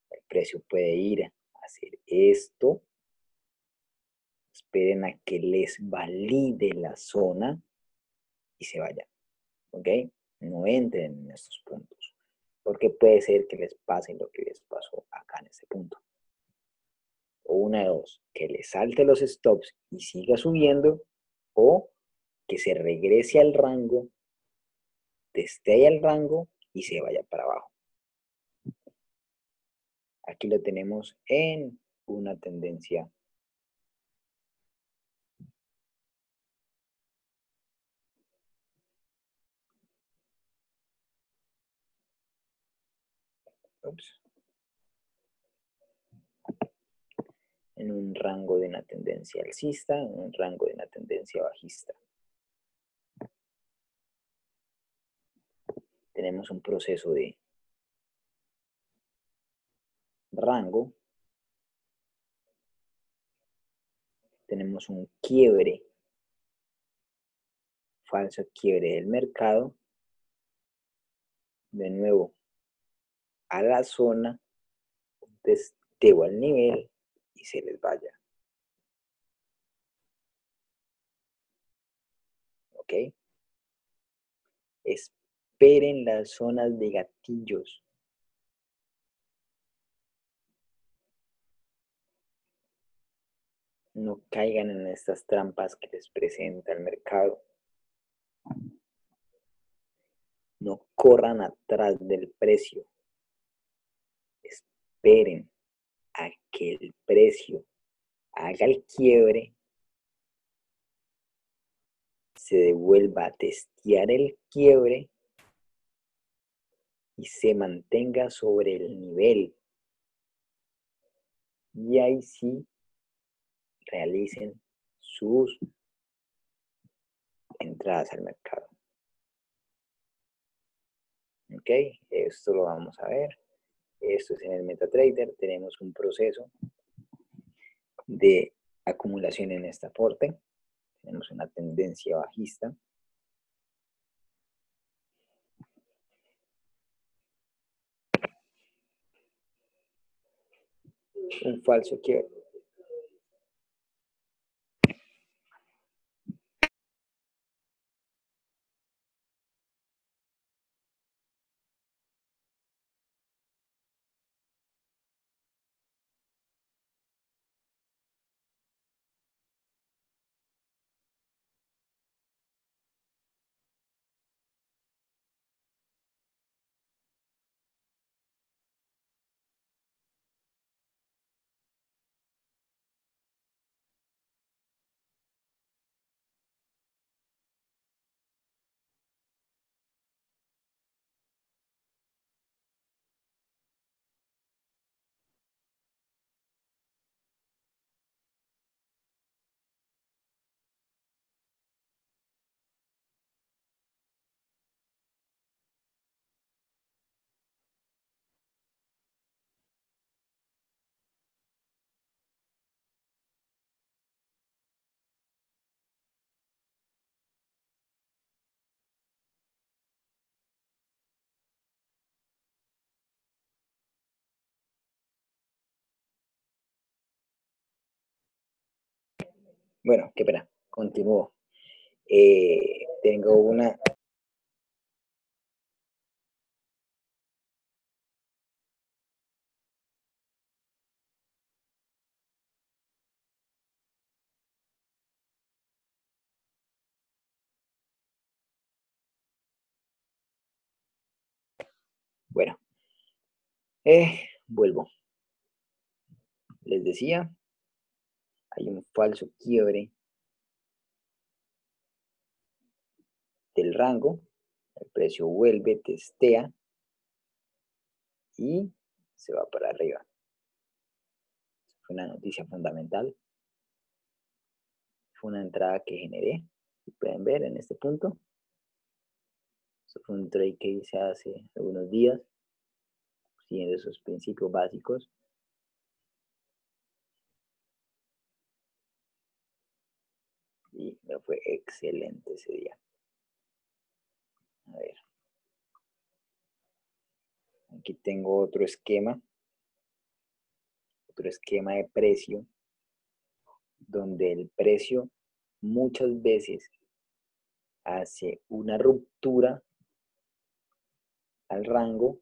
El precio puede ir a hacer esto. Esperen a que les valide la zona y se vayan. ¿Ok? No entren en estos puntos. Porque puede ser que les pase lo que les pasó acá en este punto. O una de dos, que le salte los stops y siga subiendo, o que se regrese al rango, testee al rango y se vaya para abajo. Aquí lo tenemos en una tendencia en un rango de una tendencia alcista, en un rango de una tendencia bajista. Tenemos un proceso de rango, tenemos un quiebre, falso quiebre del mercado, de nuevo a la zona, testeo al nivel y se les vaya. ¿Ok? Esperen las zonas de gatillos. No caigan en estas trampas que les presenta el mercado. No corran atrás del precio. Esperen a que el precio haga el quiebre, se devuelva a testear el quiebre y se mantenga sobre el nivel. Y ahí sí realicen sus entradas al mercado. ¿Ok? Esto lo vamos a ver. Esto es en el MetaTrader. Tenemos un proceso de acumulación en este aporte. Tenemos una tendencia bajista. Un falso quiebre. Bueno, qué pena. Continúo. Tengo una... Bueno, vuelvo. Les decía, hay un falso quiebre del rango, el precio vuelve, testea y se va para arriba. Fue una noticia fundamental. Fue una entrada que generé. Si pueden ver en este punto. Eso fue un trade que hice hace algunos días, siguiendo esos principios básicos. Y Me fue excelente ese día. A ver, aquí tengo otro esquema de precio, donde el precio muchas veces hace una ruptura al rango,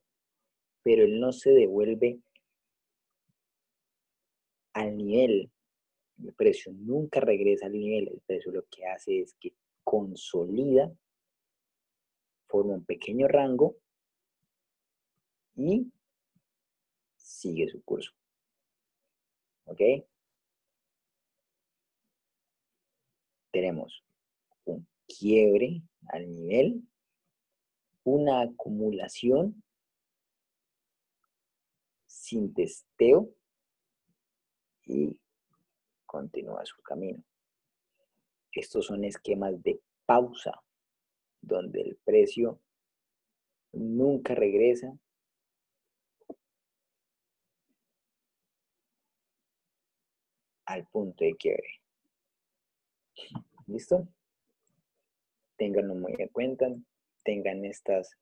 pero él no se devuelve al nivel. El precio nunca regresa al nivel. El precio lo que hace es que consolida, forma un pequeño rango y sigue su curso. ¿Ok? Tenemos un quiebre al nivel, una acumulación sin testeo y continúa su camino. Estos son esquemas de pausa, donde el precio nunca regresa al punto de quiebre. ¿Listo? Ténganlo muy en cuenta, tengan estas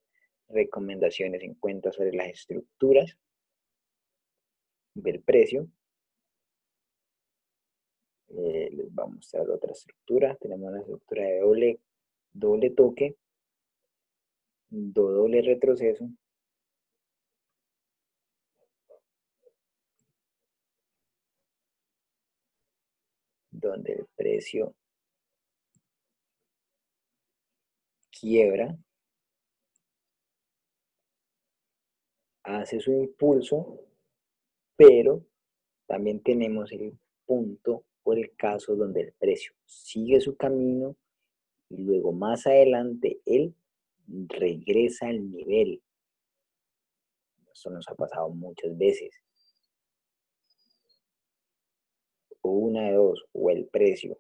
recomendaciones en cuenta sobre las estructuras del precio. Les voy a mostrar otra estructura. Tenemos una estructura de doble toque, doble retroceso, donde el precio quiebra, hace su impulso, pero también tenemos el punto o el caso donde el precio sigue su camino y luego más adelante él regresa al nivel. Esto nos ha pasado muchas veces. O una de dos, o el precio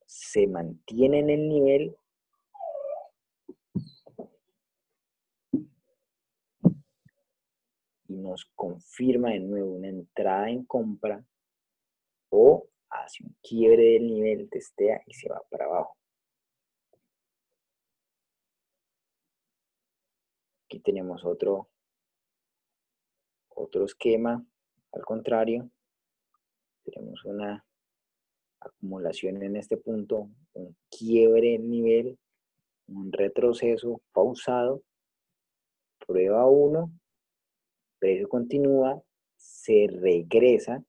se mantiene en el nivel y nos confirma de nuevo una entrada en compra, o hace un quiebre del nivel, testea y se va para abajo. Aquí tenemos otro esquema, al contrario, tenemos una acumulación en este punto, un quiebre del nivel, un retroceso pausado, prueba 1, precio continúa, se regresa,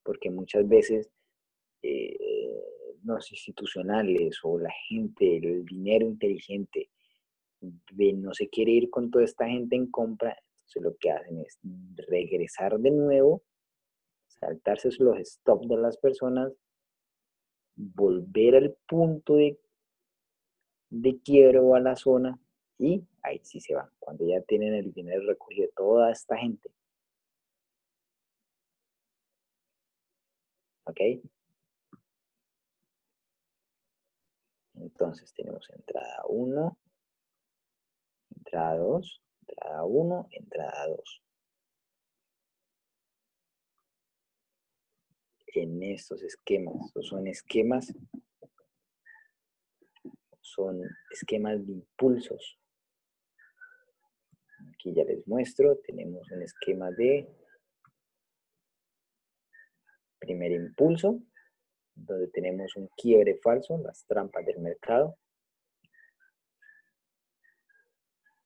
porque muchas veces los institucionales o la gente, el dinero inteligente, no se quiere ir con toda esta gente en compra, entonces lo que hacen es regresar de nuevo, saltarse los stops de las personas, volver al punto de quiebra o a la zona, y ahí sí se van, cuando ya tienen el dinero recogido toda esta gente. ¿Ok? Entonces tenemos entrada 1, entrada 2, entrada 1, entrada 2. En estos esquemas, son esquemas de impulsos. Aquí ya les muestro, tenemos un esquema de primer impulso, donde tenemos un quiebre falso, las trampas del mercado,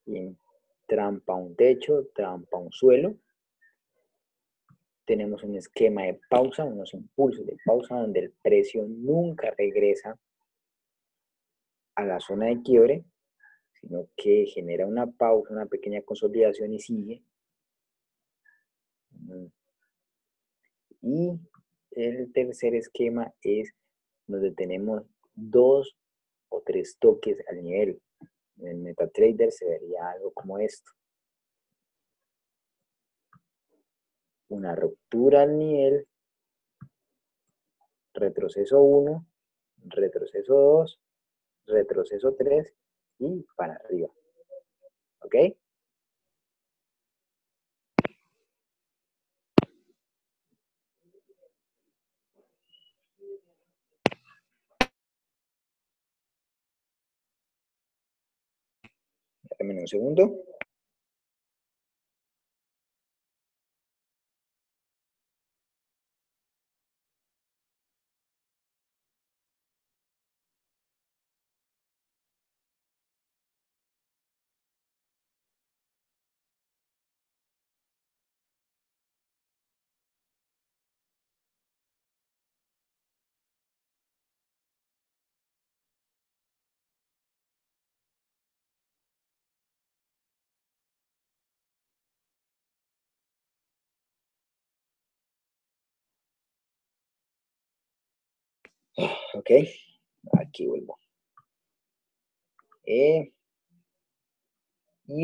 y trampa un techo, trampa un suelo. Tenemos un esquema de pausa, unos impulsos de pausa, donde el precio nunca regresa a la zona de quiebre, sino que genera una pausa, una pequeña consolidación y sigue. Y el tercer esquema es donde tenemos 2 o 3 toques al nivel. En el MetaTrader se vería algo como esto. Una ruptura al nivel, retroceso 1, retroceso 2, retroceso 3 y para arriba. ¿Ok? Dame un segundo. Ok, aquí vuelvo. Y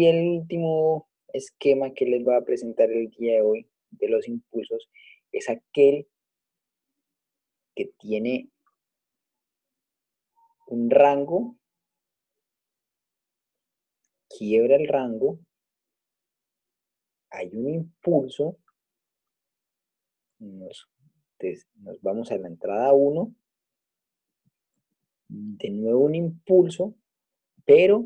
el último esquema que les voy a presentar el día de hoy de los impulsos es aquel que tiene un rango, quiebra el rango, hay un impulso, nos vamos a la entrada 1, de nuevo un impulso, pero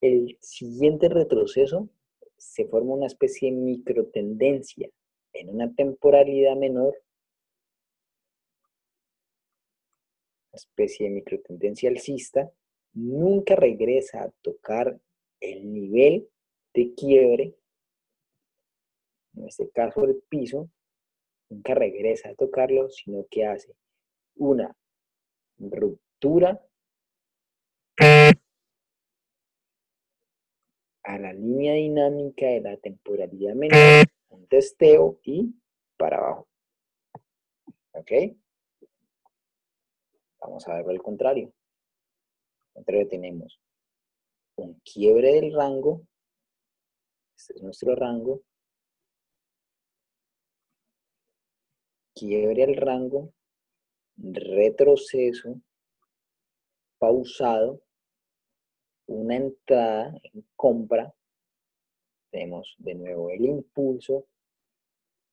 el siguiente retroceso se forma una especie de microtendencia en una temporalidad menor, una especie de microtendencia alcista, nunca regresa a tocar el nivel de quiebre, en este caso el piso, nunca regresa a tocarlo, sino que hace una ruptura a la línea dinámica de la temporalidad menor, un testeo y para abajo. ¿Ok? Vamos a verlo al contrario. Al contrario tenemos un quiebre del rango, este es nuestro rango, quiebre al rango, retroceso, pausado, una entrada en compra, tenemos de nuevo el impulso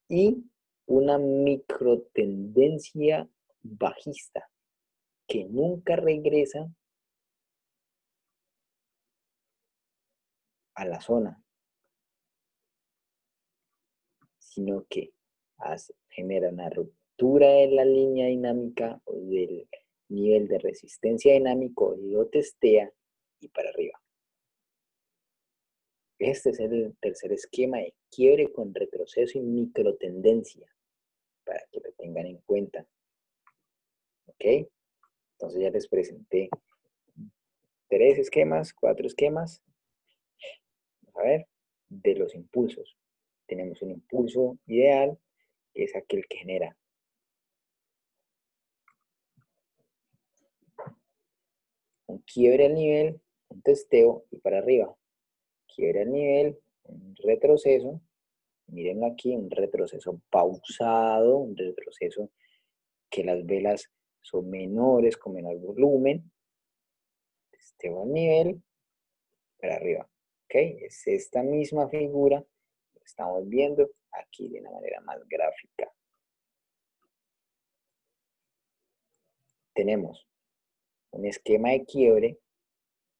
y una microtendencia bajista que nunca regresa a la zona, sino que genera una ruptura de la línea dinámica o del nivel de resistencia dinámico, lo testea y para arriba. Este es el tercer esquema de quiebre con retroceso y microtendencia, para que lo tengan en cuenta. ¿Ok? Entonces ya les presenté 3 esquemas, 4 esquemas. Vamos a ver, de los impulsos. Tenemos un impulso ideal, que es aquel que genera un quiebre al nivel, un testeo y para arriba. Quiebre al nivel, un retroceso. Mírenlo aquí, un retroceso pausado, un retroceso que las velas son menores, con menor volumen. Testeo al nivel, para arriba. ¿Ok? Es esta misma figura que estamos viendo aquí de una manera más gráfica. Tenemos un esquema de quiebre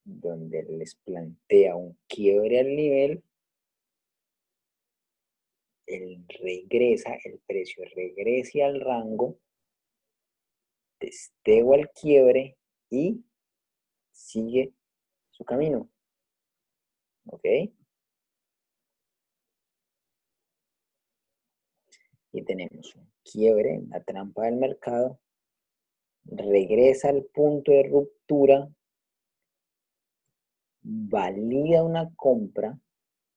donde les plantea un quiebre al nivel, el precio regresa al rango, testeo al quiebre y sigue su camino. ¿Ok? Y tenemos un quiebre, una trampa del mercado, regresa al punto de ruptura, valida una compra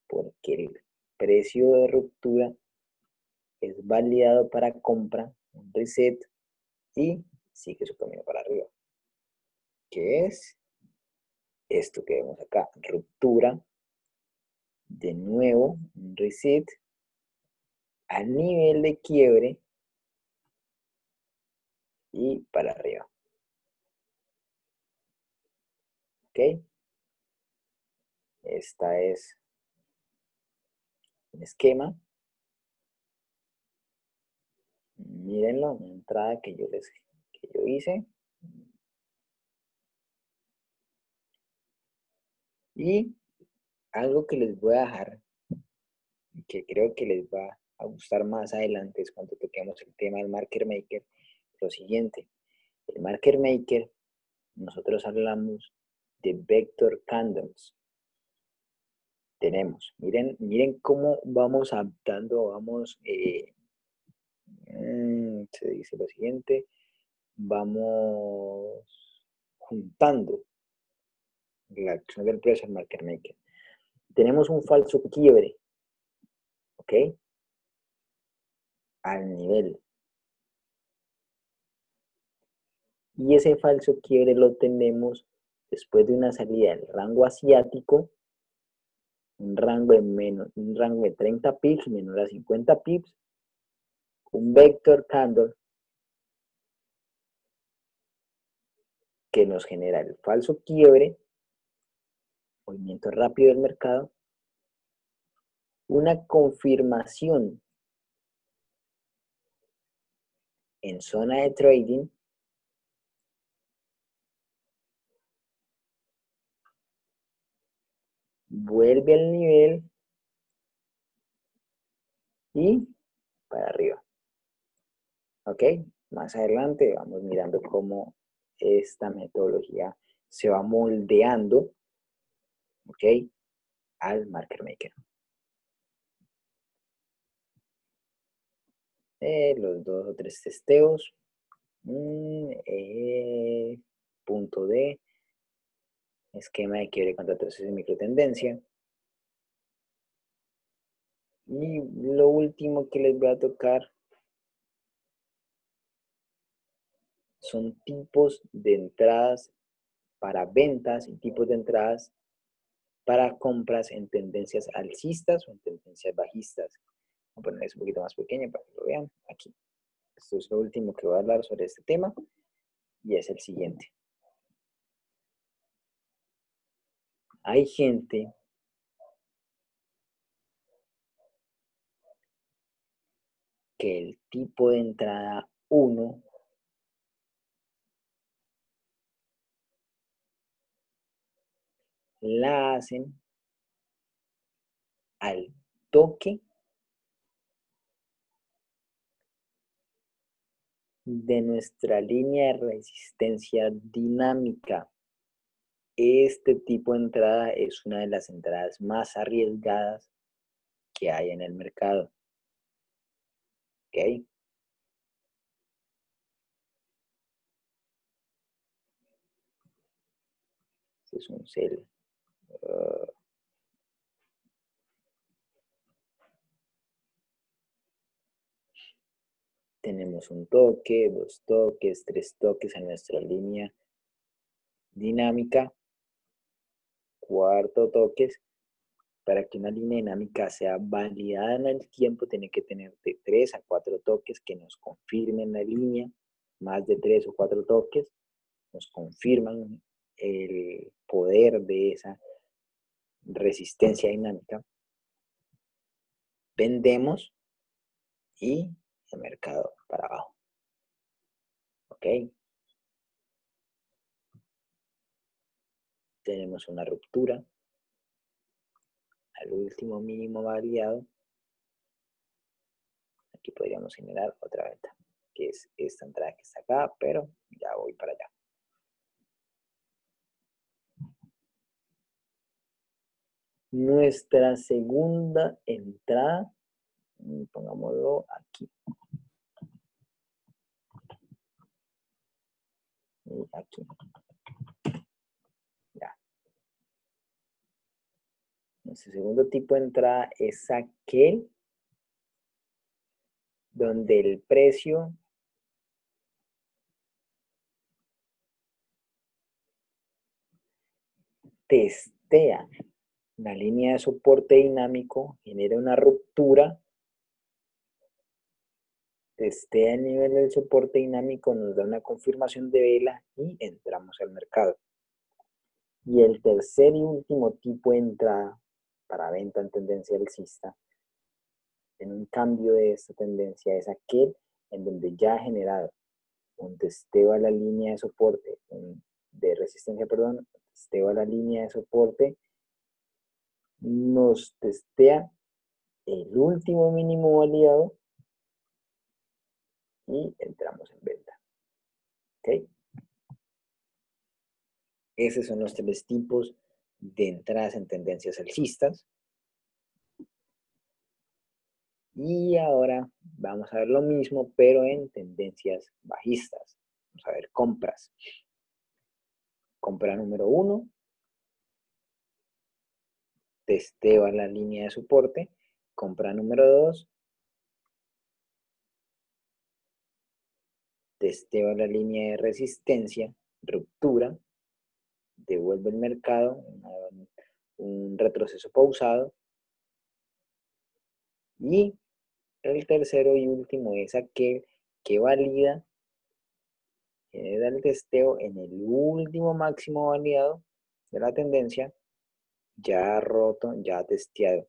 porque el precio de ruptura es validado para compra, un reset y sigue su camino para arriba. ¿Qué es? Esto que vemos acá, ruptura, de nuevo un reset al nivel de quiebre y para arriba. ¿Ok? Esta es un esquema. Mírenlo, una entrada que yo hice. Y Algo que les voy a dejar, que creo que les va a gustar más adelante, es cuando toquemos el tema del market maker, lo siguiente. El market maker, nosotros hablamos de vector candles. Tenemos, miren cómo vamos adaptando, se dice lo siguiente, vamos juntando la acción del precio al market maker. Tenemos un falso quiebre, ¿ok? Al nivel. Y ese falso quiebre lo tenemos después de una salida del rango asiático, un rango de 30 pips menor a 50 pips, un vector candle que nos genera el falso quiebre, movimiento rápido del mercado, una confirmación en zona de trading, vuelve al nivel y para arriba. ¿Ok? Más adelante vamos mirando cómo esta metodología se va moldeando, ¿ok? Al market maker. Los 2 o 3 testeos. Punto D. Esquema de quiebre contra trocesos de microtendencia. Y lo último que les voy a tocar son tipos de entradas para ventas y tipos de entradas para compras en tendencias alcistas o en tendencias bajistas. Voy a poner eso un poquito más pequeño para que lo vean aquí. Esto es lo último que voy a hablar sobre este tema y es el siguiente. Hay gente que el tipo de entrada 1 la hacen al toque de nuestra línea de resistencia dinámica. Este tipo de entrada es una de las entradas más arriesgadas que hay en el mercado. ¿Ok? Este es un sell. Tenemos un toque, 2 toques, 3 toques en nuestra línea dinámica, 4 toques. Para que una línea dinámica sea validada en el tiempo, tiene que tener de 3 a 4 toques que nos confirmen la línea, más de 3 o 4 toques, nos confirman el poder de esa resistencia dinámica. Vendemos y el mercado para abajo. ¿Ok? Tenemos una ruptura al último mínimo variado. Aquí podríamos generar otra venta, que es esta entrada que está acá, pero ya voy para allá. Nuestra segunda entrada, pongámoslo aquí. Y aquí. Ya. Nuestro segundo tipo de entrada es aquel donde el precio testea la línea de soporte dinámico, genera una ruptura, testea el nivel del soporte dinámico, nos da una confirmación de vela y entramos al mercado. Y el tercer y último tipo de entrada para venta en tendencia alcista, en un cambio de esta tendencia, es aquel en donde ya ha generado un testeo a la línea de soporte, de resistencia, perdón, testeo a la línea de soporte nos testea el último mínimo validado y entramos en venta. ¿Ok? Esos son los tres tipos de entradas en tendencias alcistas. Y ahora vamos a ver lo mismo, pero en tendencias bajistas. Vamos a ver compras. Compra número 1, testeo a la línea de soporte. Compra número 2, testeo a la línea de resistencia, ruptura, devuelve el mercado, un retroceso pausado. Y el tercero y último es aquel que valida, que da el testeo en el último máximo validado de la tendencia, ya roto, ya testeado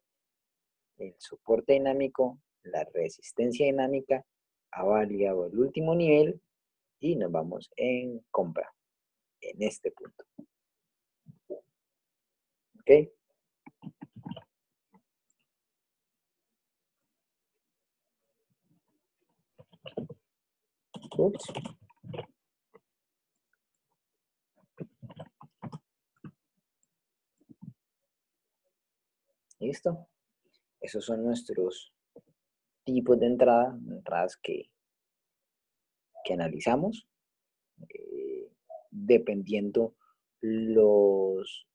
el soporte dinámico, la resistencia dinámica, ha validado el último nivel y nos vamos en compra en este punto. ¿Ok? Ups. ¿Listo? Esos son nuestros tipos de entradas que analizamos, dependiendo los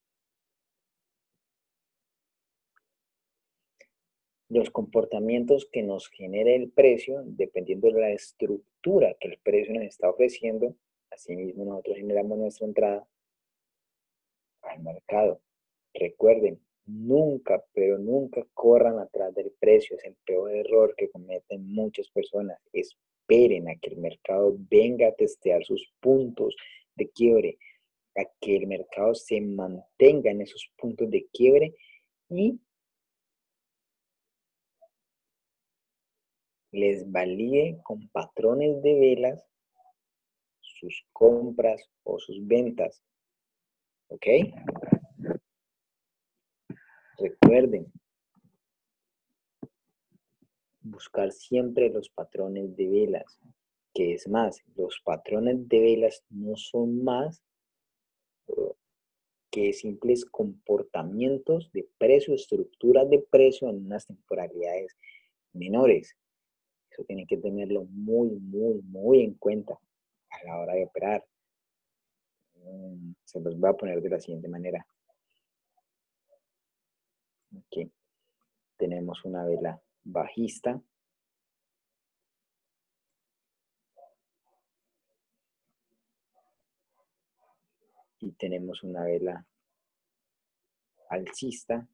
comportamientos que nos genere el precio, dependiendo de la estructura que el precio nos está ofreciendo. Asimismo, nosotros generamos nuestra entrada al mercado. Recuerden, nunca, pero nunca corran atrás del precio. Es el peor error que cometen muchas personas. Esperen a que el mercado venga a testear sus puntos de quiebre, a que el mercado se mantenga en esos puntos de quiebre y les valide con patrones de velas sus compras o sus ventas. ¿Ok? Recuerden, buscar siempre los patrones de velas, que es más, los patrones de velas no son más que simples comportamientos de precio, estructuras de precio en unas temporalidades menores. Eso tienen que tenerlo muy, muy, muy en cuenta a la hora de operar. Se los voy a poner de la siguiente manera. Aquí tenemos una vela bajista. Y tenemos una vela alcista.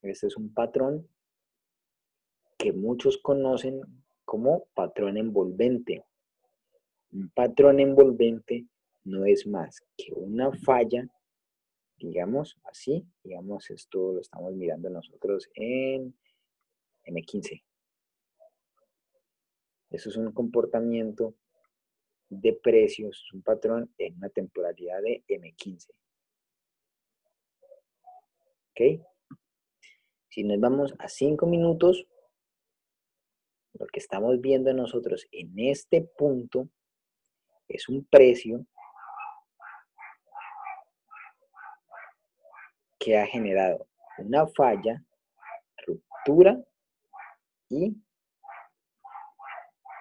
Este es un patrón que muchos conocen como patrón envolvente. Un patrón envolvente no es más que una falla, digamos así, digamos esto lo estamos mirando nosotros en M15. Eso es un comportamiento de precios, es un patrón en una temporalidad de M15. ¿Ok? Si nos vamos a 5 minutos, lo que estamos viendo nosotros en este punto es un precio que ha generado una falla, ruptura y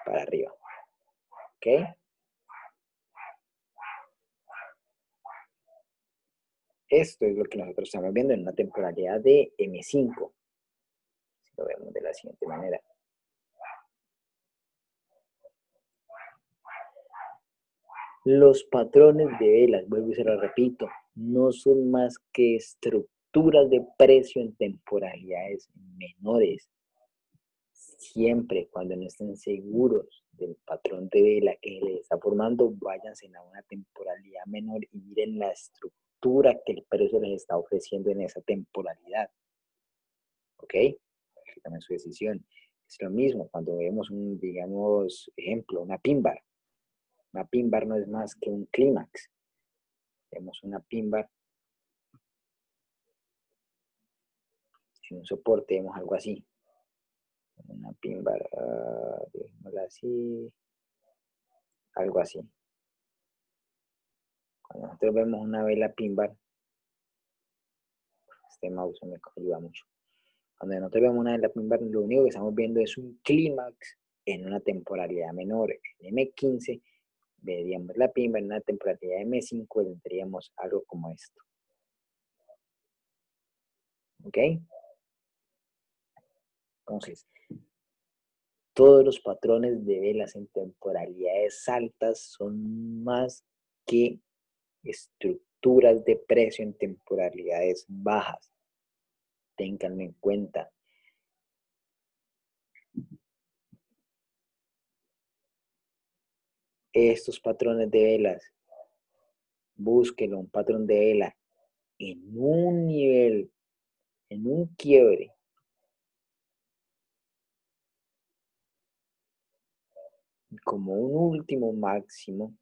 para arriba. ¿Ok? Esto es lo que nosotros estamos viendo en una temporalidad de M5. Si lo vemos de la siguiente manera. Los patrones de velas, vuelvo y se lo repito, no son más que estructuras de precio en temporalidades menores. Siempre cuando no estén seguros del patrón de vela que les está formando, váyanse a una temporalidad menor y miren la estructura que el precio les está ofreciendo en esa temporalidad. ¿ok? Tomen su decisión. Es lo mismo cuando vemos un, digamos, ejemplo, una pin bar. Una pin bar no es más que un clímax. Vemos una pin bar, sin un soporte, vemos algo así. Una pin bar, dejémosla así, algo así. Cuando nosotros vemos una vela pin bar, este mouse me ayuda mucho. Cuando nosotros vemos una vela pin bar, lo único que estamos viendo es un clímax en una temporalidad menor. En M15 veríamos la pin bar, en una temporalidad M5 tendríamos algo como esto. ¿Ok? Entonces, todos los patrones de velas en temporalidades altas son más que estructuras de precio en temporalidades bajas. Ténganlo en cuenta. Estos patrones de velas, búsquenlo, un patrón de vela en un nivel, en un quiebre, como un último máximo,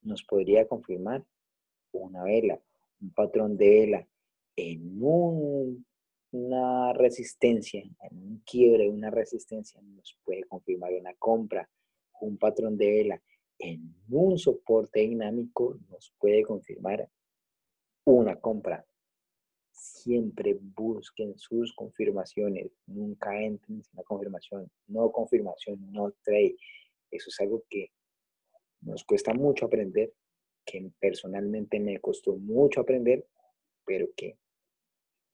nos podría confirmar una vela, un patrón de vela en una resistencia, en un quiebre, una resistencia, nos puede confirmar una compra. Un patrón de vela en un soporte dinámico nos puede confirmar una compra. Siempre busquen sus confirmaciones, nunca entren sin la confirmación, no confirmación, no trade. Eso es algo que nos cuesta mucho aprender, que personalmente me costó mucho aprender, pero que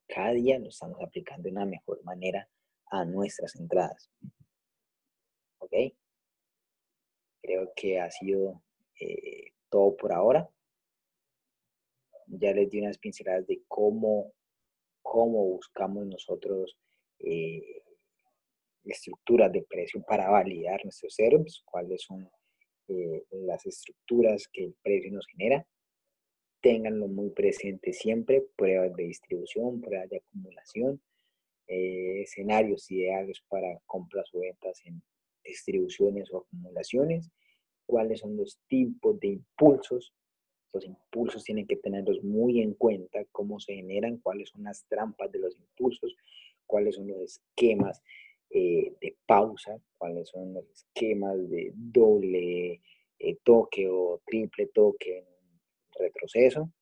cada día lo estamos aplicando de una mejor manera a nuestras entradas. ¿Ok? Creo que ha sido todo por ahora. Ya les di unas pinceladas de cómo buscamos nosotros estructuras de precio para validar nuestros SERPs, cuáles son las estructuras que el precio nos genera. Ténganlo muy presente siempre, pruebas de distribución, pruebas de acumulación, escenarios ideales para compras o ventas en distribuciones o acumulaciones, cuáles son los tipos de impulsos. Los impulsos tienen que tenerlos muy en cuenta, cómo se generan, cuáles son las trampas de los impulsos, cuáles son los esquemas de pausa, cuáles son los esquemas de doble toque o triple toque en retroceso,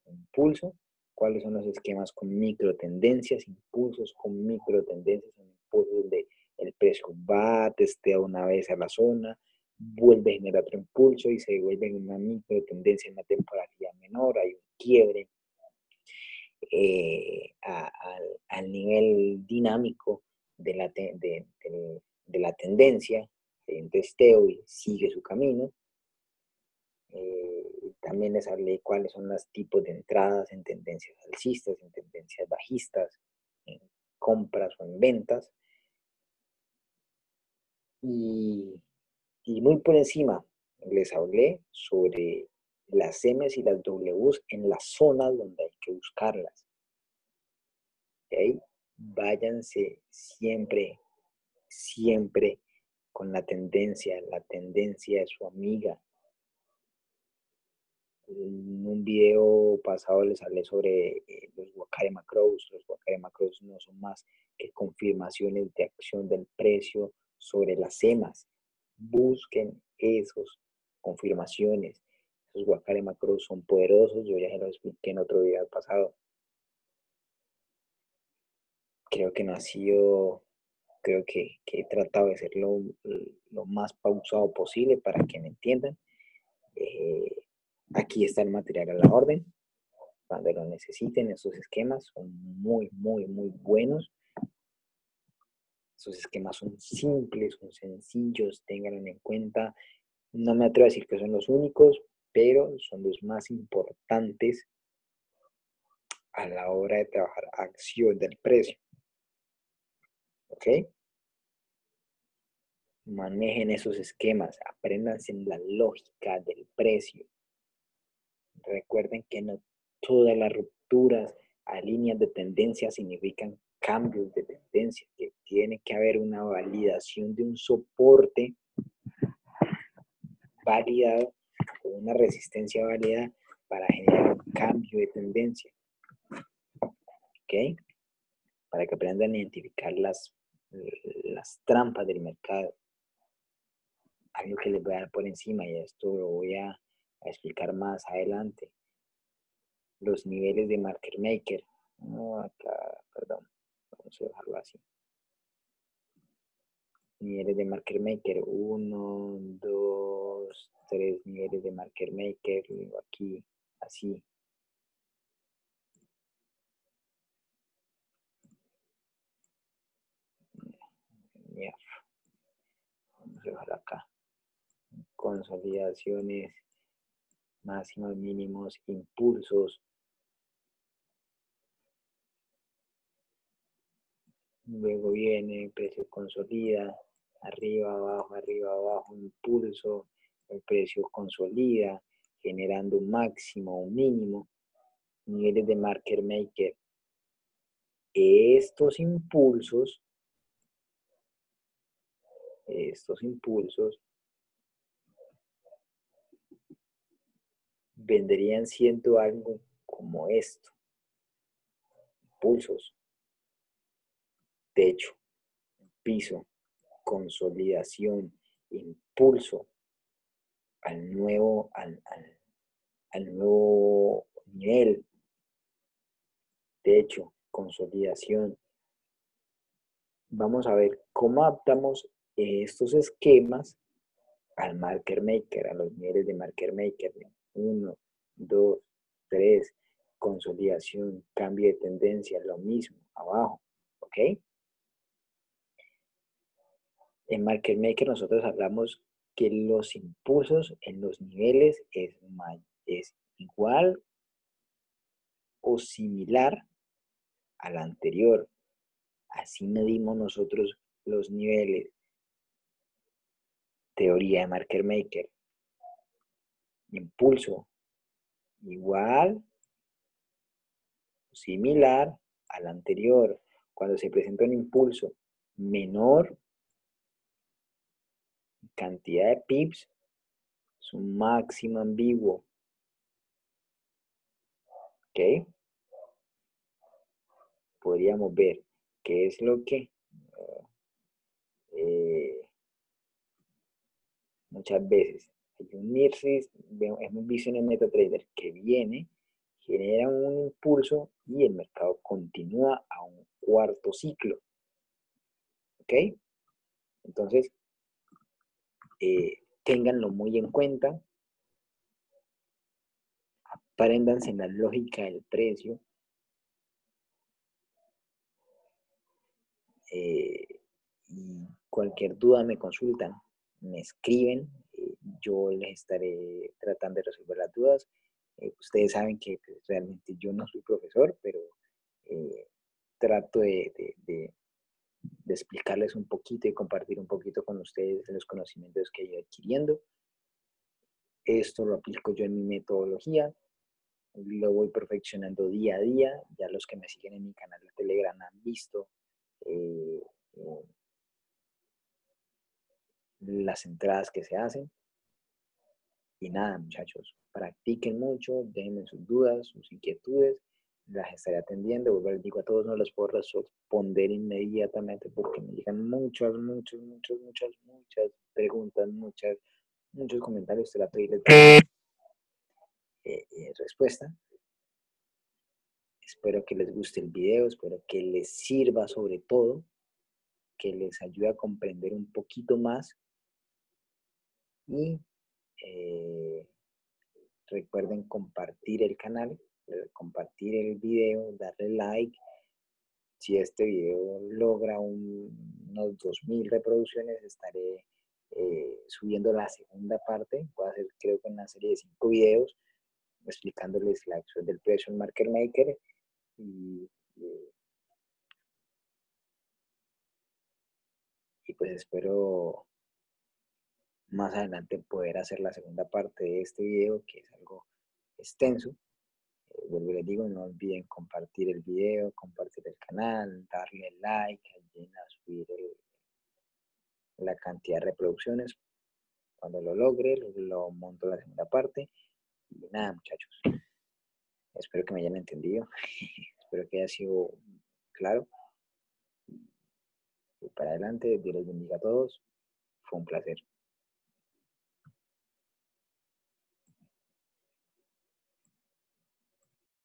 impulso, cuáles son los esquemas con micro tendencias, impulsos con micro tendencias, impulsos donde el precio va, testea una vez a la zona, vuelve a generar otro impulso y se vuelve en una micro tendencia en una temporalidad menor, hay un quiebre al nivel dinámico de la tendencia, hay un testeo y sigue su camino. También les hablé cuáles son los tipos de entradas en tendencias alcistas, en tendencias bajistas, en compras o en ventas. Y muy por encima les hablé sobre las M's y las W's en las zonas donde hay que buscarlas. ¿Okay? Váyanse siempre, siempre con la tendencia es su amiga. En un video pasado les hablé sobre los Wakare Macros. Los Wakare Macros no son más que confirmaciones de acción del precio sobre las EMAs. Busquen esas confirmaciones. Esos Wakare Macros son poderosos. Yo ya se los expliqué en otro video pasado. Creo que no ha sido, creo que he tratado de ser lo más pausado posible para que me entiendan. Aquí está el material a la orden. Cuando lo necesiten, esos esquemas son muy, muy, muy buenos. Esos esquemas son simples, son sencillos, ténganlo en cuenta. No me atrevo a decir que son los únicos, pero son los más importantes a la hora de trabajar acción del precio. ¿Ok? Manejen esos esquemas, apréndanse en la lógica del precio. Recuerden que no todas las rupturas a líneas de tendencia significan cambios de tendencia, que tiene que haber una validación de un soporte validado o una resistencia válida para generar un cambio de tendencia. ¿Ok? Para que aprendan a identificar las trampas del mercado. Algo que les voy a dar por encima y esto lo voy a explicar más adelante. Los niveles de market maker. No, acá, perdón, vamos a dejarlo así. Niveles de market maker, 1, 2, 3 niveles de market maker, luego aquí, así. Ya. Vamos a dejarlo acá. Consolidaciones, máximos, mínimos, impulsos. Luego viene el precio consolida, arriba, abajo, impulso, el precio consolida, generando un máximo, un mínimo, niveles de market maker. Estos impulsos vendrían siendo algo como esto: impulsos, techo, piso, consolidación, impulso al nuevo nivel, techo, consolidación. Vamos a ver cómo adaptamos estos esquemas al market maker, a los niveles de market maker. 1, 2, 3, consolidación, cambio de tendencia, lo mismo, abajo, ¿ok? En market maker nosotros hablamos que los impulsos en los niveles es igual o similar al anterior. Así medimos nosotros los niveles. Teoría de market maker. Impulso igual o similar al anterior. Cuando se presenta un impulso menor cantidad de pips, es un máximo ambiguo. ¿Ok? Podríamos ver qué es lo que muchas veces hay un IRSIS, hemos visto en el MetaTrader que viene, genera un impulso y el mercado continúa a un cuarto ciclo. ¿Ok? Entonces, ténganlo muy en cuenta, apréndanse en la lógica del precio, y cualquier duda me consultan, me escriben, yo les estaré tratando de resolver las dudas. Ustedes saben que pues, realmente yo no soy profesor, pero trato de explicarles un poquito y compartir un poquito con ustedes los conocimientos que he ido adquiriendo. Esto lo aplico yo en mi metodología, lo voy perfeccionando día a día. Ya los que me siguen en mi canal de Telegram han visto las entradas que se hacen. Y nada, muchachos, practiquen mucho, déjenme sus dudas, sus inquietudes, las estaré atendiendo. Vuelvo, les digo, a todos no los puedo responder inmediatamente porque me llegan muchas preguntas, muchos comentarios. Trato de irles dando respuesta. Espero que les guste el video, espero que les sirva sobre todo, que les ayude a comprender un poquito más y recuerden compartir el canal, compartir el video, darle like. Si este video logra unos 2000 reproducciones, estaré subiendo la segunda parte. Voy a hacer, creo que una serie de 5 videos explicándoles la acción del precio en market maker y pues espero más adelante poder hacer la segunda parte de este video, que es algo extenso. Vuelvo y les digo, no olviden compartir el video, compartir el canal, darle like, ayuden a subir la cantidad de reproducciones. Cuando lo logre, lo monto la segunda parte. Y nada, muchachos, espero que me hayan entendido. Espero que haya sido claro. Y para adelante, Dios les bendiga a todos. Fue un placer.